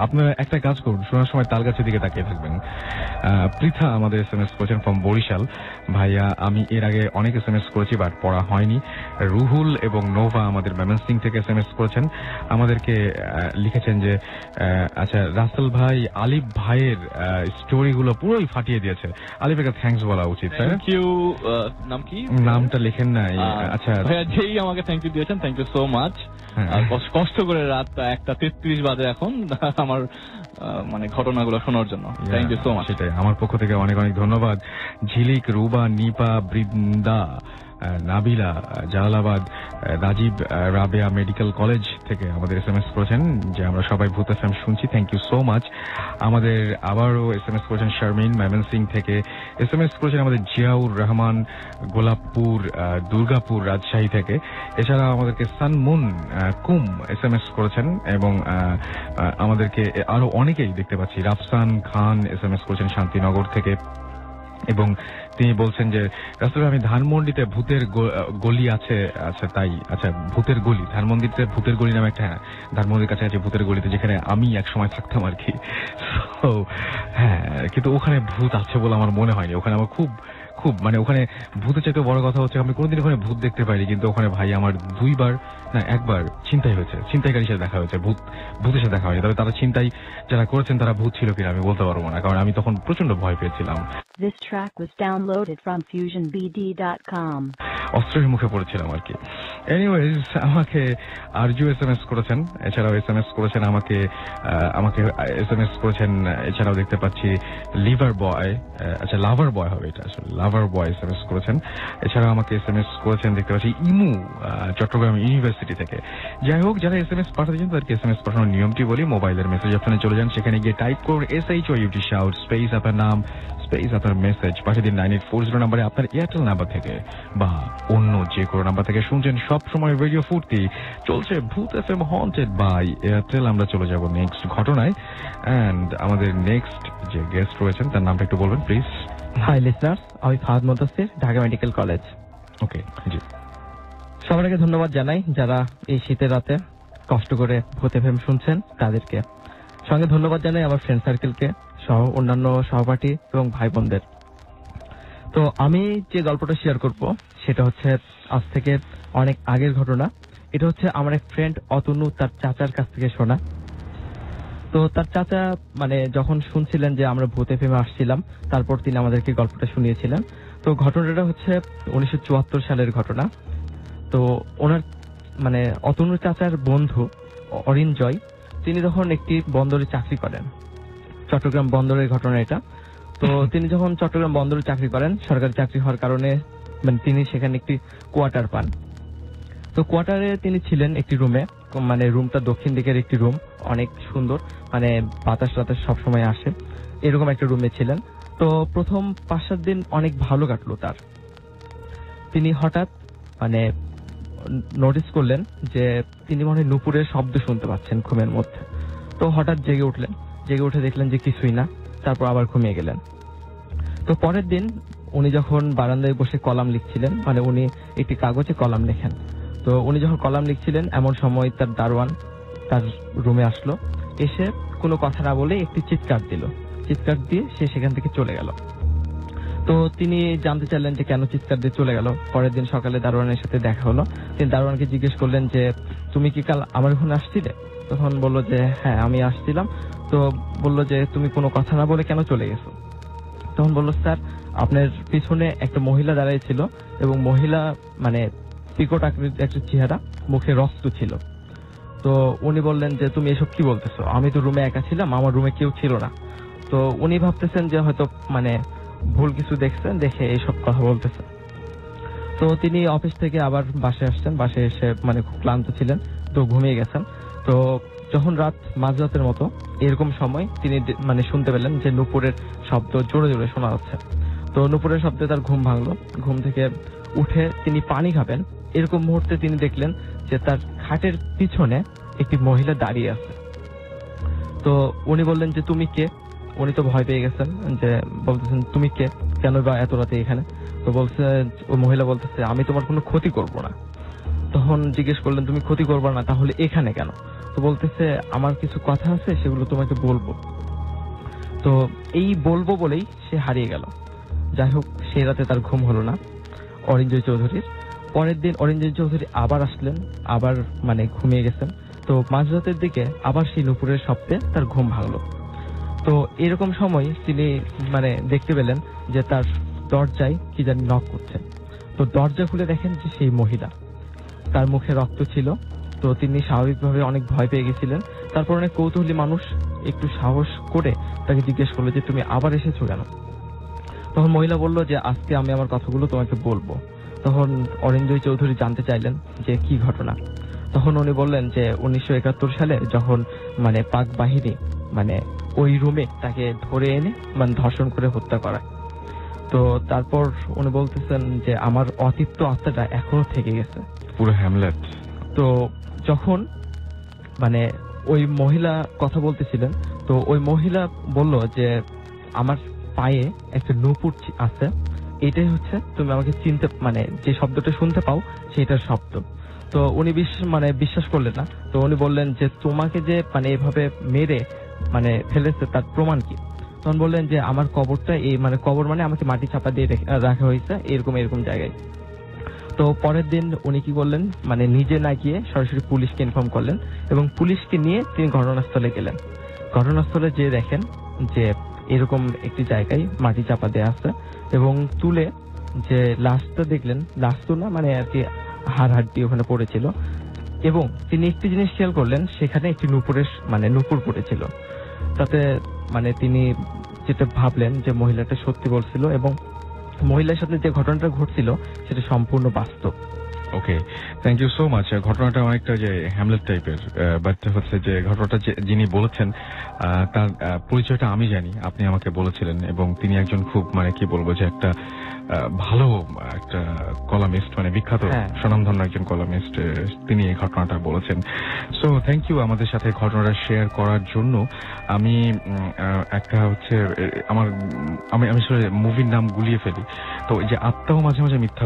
আপনারা একটা কাজ করুন, শোনার সময় তাল গাছের দিকে তাকিয়ে থাকবেন। পৃথা আমাদের SMS করেছেন ফ্রম বরিশাল। ভাইয়া আমি এর আগে অনেক SMS করেছি বাট পড়া হয়নি। রুহুল এবং নোভা আমাদের ময়মনসিংহ থেকে SMS করেছেন, আমাদেরকে লিখেছেন যে আচ্ছা রাসেল ভাই আলিফ ভাইয়ের স্টোরিগুলো পুরোই ফাটিয়ে দিয়েছে। আলিফকে থ্যাঙ্কস বলা উচিত। Thank you. নাম কি? নামটা লিখেন নাই। আচ্ছা ভাইয়া যেই আমাকে থ্যাংক ইউ দিয়েছেন, থ্যাংক ইউ সো মাচ। কষ্ট করে রাত 1:33 বাজে এখন আমার মানে ঘটনাগুলো শোনার জন্য থ্যাংক ইউ সো মাচ। সেটাই আমার পক্ষ থেকে অনেক অনেক ধন্যবাদ। ঝিলিক, রুবা, নিপা, বৃন্দা, নাবিলা, জালালাবাদ, রাজীব, রাবেয়া মেডিকেল কলেজ থেকে আমাদের SMS করেছেন যে আমরা সবাই ভূত FM শুনছি, থ্যাংক ইউ সো মাচ। আমাদের আবারও SMS করেছেন শারমিন ময়মনসিংহ থেকে। SMS করেছেন আমাদের জিয়াউর রহমান গোলাপপুর, দুর্গাপুর, রাজশাহী থেকে। এছাড়া আমাদেরকে সানমুন কুম SMS করেছেন এবং আমাদেরকে আরো অনেকেই দেখতে পাচ্ছি। রাফসান খান SMS করেছেন শান্তিনগর থেকে এবং তিনি বলছেন যে রাসূল আমি ধানমন্ডিতে ভূতের গলি আছে। আচ্ছা তাই, আচ্ছা ভূতের গলি, ধানমন্ডিতে ভূতের গলি নামে একটা, ধানমন্ডির কাছে আছে ভূতের গলিতে, যেখানে আমি এক সময় থাকতাম আর কি। হ্যাঁ, কিন্তু ওখানে ভূত আছে বলে আমার মনে হয়নি। ওখানে আমার খুব মানে ওখানে ভূতের চাইতে বড় কথা হচ্ছে আমি কোনোদিন ওখানে ভূত দেখতে পাইনি, কিন্তু ওখানে ভাই আমার একবার ছিনতাই হয়েছে, ছিনতাইকারীর সাথে দেখা হয়েছে, ভূতের সাথে দেখা হয়নি। তবে তারা ছিনতাই যারা করেছেন তারা ভূত ছিল কিনা আমি বলতে পারবো না, কারণ আমি তখন প্রচন্ড ভয় পেয়েছিলাম। This track was downloaded from FusionBD.com. অস্ত্রের মুখে পড়েছিলাম আর কি। এনিওয়েজ, আমাকে আরজু SMS করেছেন, এছাড়াও SMS করেছেন আমাকে SMS করেছেন। এছাড়াও দেখতে পাচ্ছি লিভার বয়, আচ্ছা লাভার বয় হবে এটা, আসলে লাভার বয় SMS করেছেন। এছাড়াও আমাকে SMS করেছেন দেখতে পাচ্ছি ইমু চট্টগ্রাম ইউনিভার্সিটি থেকে। যাই হোক, যারা SMS পাঠাচ্ছেন তাদেরকে SMS পাঠানোর নিয়মটি বলি। মোবাইলের মেসেজ অপশনে চলে যান, সেখানে গিয়ে টাইপ করুন SHOUT শাউট স্পেস আপনার নাম স্পেস আপনার মেসেজ, পাঠিয়ে দিন 9840 নাম্বারে আপনার এয়ারটেল নাম্বার থেকে বা অন্য যে কোনো নাম্বার থেকে। শুনছেন সব সময় রেডিও ফুর্তি, চলছে ভূত FM হন্টেড বাই এয়ারটেল। আমরা চলে যাব নেক্সট ঘটনায়, এন্ড আমাদের নেক্সট যে গেস্ট রয়েছেন তার নামটা একটু বলবেন প্লিজ। হাই লিসনার্স, আমি ফাহাদ মুদাসসির, ঢাকা মেডিকেল কলেজ। ওকে, জি। সবার আগে ধন্যবাদ জানাই যারা এই শীতের রাতে কষ্ট করে ভূত FM শুনছেন তাদেরকে। সঙ্গে ধন্যবাদ জানাই আমার ফ্রেন্ড সার্কেলকে সহ অন্যান্য সহপাঠী এবং ভাই বোনদের। তো আমি যে গল্পটা শেয়ার করব সেটা হচ্ছে আজ থেকে অনেক আগের ঘটনা। এটা হচ্ছে আমার এক ফ্রেন্ড অতনু তার চাচার কাছ থেকে শোনা। তো তার চাচা মানে যখন শুনছিলেন যে আমরা ভূত FM আসছিলাম, তারপর তিনি আমাদেরকে গল্পটা শুনিয়েছিলেন। তো ঘটনাটা হচ্ছে 1974 সালের ঘটনা। তো ওনার মানে অতনুর চাচার বন্ধু অরিঞ্জয়, তিনি তখন একটি বন্দরে চাকরি করেন, চট্টগ্রাম বন্দরের ঘটনা এটা। তো তিনি যখন চট্টগ্রাম বন্দরে চাকরি করেন, সরকারি চাকরি হওয়ার কারণে মানে তিনি সেখানে একটি কোয়ার্টার পান। তো কোয়ার্টারে তিনি ছিলেন একটি রুমে, মানে রুমটা দক্ষিণ দিকের একটি রুম, অনেক সুন্দর, মানে বাতাস টাতাস সবসময় আসে, এরকম একটা রুমে ছিলেন। তো প্রথম 5-7 দিন অনেক ভালো কাটলো তার। তিনি হঠাৎ মানে নোটিস করলেন যে তিনি মনে হয় নুপুরের শব্দ শুনতে পাচ্ছেন ঘুমের মধ্যে। তো হঠাৎ জেগে উঠলেন, জেগে উঠে দেখলেন যে কিছুই না, তারপর আবার ঘুমিয়ে গেলেন। তো পরের দিন উনি যখন বারান্দায় বসে কলাম লিখছিলেন, মানে উনি একটি কাগজে কলাম লেখেন, তো উনি যখন কলাম লিখছিলেন এমন সময় তার দারোয়ান তার রুমে আসলো, এসে কোনো কথা না বলে একটি চিৎকার দিল, চিৎকার দিয়ে সে সেখান থেকে চলে গেল। তো তিনি জানতে চাইলেন যে কেন চিৎকার দিয়ে চলে গেল। পরের দিন সকালে দারোয়ানের সাথে দেখা হলো, তিনি দারোয়ানকে জিজ্ঞেস করলেন যে তুমি কি কাল আমার ওখানে আসছিলে? তখন বলল যে হ্যাঁ আমি আসছিলাম। তো বলল যে তুমি কোনো কথা না বলে কেন চলে গেছো? তখন বলল স্যার আপনার পিছনে একটা মহিলা দাঁড়িয়ে ছিল এবং মহিলা মানে পিকট আকৃতির একটা চেহারা, মুখে রক্ত ছিল। তো উনি বললেন যে তুমি এসব কি বলতেছো, আমি তো রুমে একা ছিলাম, আমার রুমে কেউ ছিল না। তো উনি ভাবতেছেন যে হয়তো মানে ভুল কিছু দেখছেন, দেখে এইসব কথা বলতেছেন। তো তিনি অফিস থেকে আবার বাসায় আসছেন, বাসায় এসে মানে খুব ক্লান্ত ছিলেন, তো ঘুমিয়ে গেছেন। তো যখন রাত মাঝরাতের মতো এরকম সময় তিনি মানে শুনতে পেলেন যে নুপুরের শব্দ জোরে জোরে শোনা যাচ্ছে। তো নুপুরের শব্দে তার ঘুম ভাঙলো। ঘুম থেকে উঠে তিনি পানি খাবেন, এরকম মুহূর্তে তিনি দেখলেন যে তার খাটের পিছনে একটি মহিলা দাঁড়িয়ে আছে। তো উনি বললেন যে তুমি কে? উনি তো ভয় পেয়ে গেছেন, যে বলতেছেন তুমি কে, কেন বা এত রাতে এখানে? তো বলছে, ও মহিলা বলতেছে আমি তোমার কোনো ক্ষতি করব না। তখন জিজ্ঞেস করলেন তুমি ক্ষতি করবে না, তাহলে এখানে কেন? তো বলতেছে আমার কিছু কথা আছে, সেগুলো তোমাকে বলবো। তো এই বলবো বলেই সে হারিয়ে গেল। যাই হোক, সেই রাতে তার ঘুম হলো না অরিঞ্জয় চৌধুরীর। পরের দিন অরিঞ্জয় চৌধুরী আবার আসলেন, আবার মানে ঘুমিয়ে গেছেন। তো মাঝরাতের দিকে আবার সেই নুপুরের শব্দে তার ঘুম ভাঙলো। তো এরকম সময় তিনি মানে দেখতে পেলেন যে তার দরজায় কি জানি নক করছে। তো দরজা খুলে দেখেন যে সেই মহিলা, তার মুখে রক্ত ছিল। তো তিনি স্বাভাবিকভাবে অনেক ভয় পেয়ে গেছিলেন। তারপর অনেক কৌতূহলী মানুষ একটু সাহস করে তাকে জিজ্ঞেস করলো যে তুমি আবার এসেছো কেন? তখন মহিলা বলল যে আজকে আমি আমার কথাগুলো তোমাকে বলবো। তখন অরিঞ্জয় চৌধুরী জানতে চাইলেন যে কি ঘটনা। তখন উনি বললেন যে 1971 সালে যখন মানে পাক বাহিনী মানে ওই রুমে তাকে ধরে এনে মানে ধর্ষণ করে হত্যা করায়। তো তারপর উনি বলতেছেন যে আমার অতৃপ্ত আত্মাটা এখনো থেকে গেছে পুরো হ্যামলেট। তো যখন মানে ওই মহিলা কথা বলতেছিলেন, তো ওই মহিলা বলল যে আমার পায়ে একটা নূপুর আছে, এটাই হচ্ছে তুমি আমাকে চিনতে মানে যে শব্দটা শুনতে পাও সেটার শব্দ। তো উনি বিশ্বাস করলেন না। তো উনি বললেন যে তোমাকে যে মানে এভাবে মেরে মানে ফেলেছে তার প্রমাণ কি? তখন বললেন যে আমার কবরটা এই মানে কবর মানে আমাকে মাটি চাপা দিয়ে রাখা হয়েছে এরকম জায়গায়। তো পরের দিন উনি কি করলেন, মানে নিজে না গিয়ে সরাসরি পুলিশকে ইনফর্ম করলেন এবং পুলিশকে নিয়ে তিনি ঘটনাস্থলে গেলেন। ঘটনাস্থলে যেয়ে দেখেন যে এরকম একটি জায়গায় মাটি চাপা দেওয়া আছে এবং তুলে যে লাশটা দেখলেন, লাশ তো না মানে আর কি হাড় হাড্ডি ওখানে পড়েছিল। এবং তিনি একটি জিনিস খেয়াল করলেন, সেখানে একটি নূপুর পড়েছিল। তাতে মানে তিনি যেটা ভাবলেন যে মহিলাটা সত্যি বলছিল এবং মহিলার সাথে যে ঘটনাটা ঘটছিল সেটা সম্পূর্ণ বাস্তব। ওকে, থ্যাংক ইউ সো মাচ। ঘটনাটা অনেকটা যে হ্যামলেট টাইপের, বাট হচ্ছে যে ঘটনাটা যিনি বলেছেন তার পরিচয়টা আমি জানি, আপনি আমাকে বলেছিলেন। এবং তিনি একজন খুব মানে কি বলবো যে একটা ভালো একটা কলামিস্ট, মানে বিখ্যাত স্বনামধন্য একজন কলামিস্ট, তিনি এই ঘটনাটা বলেছেন। সো থ্যাংক ইউ আমাদের সাথে ঘটনাটা শেয়ার করার জন্য। আমি একটা হচ্ছে আমি আসলে মুভির নাম গুলিয়ে ফেলি, তো এই যে আত্মাও মাঝে মাঝে মিথ্যা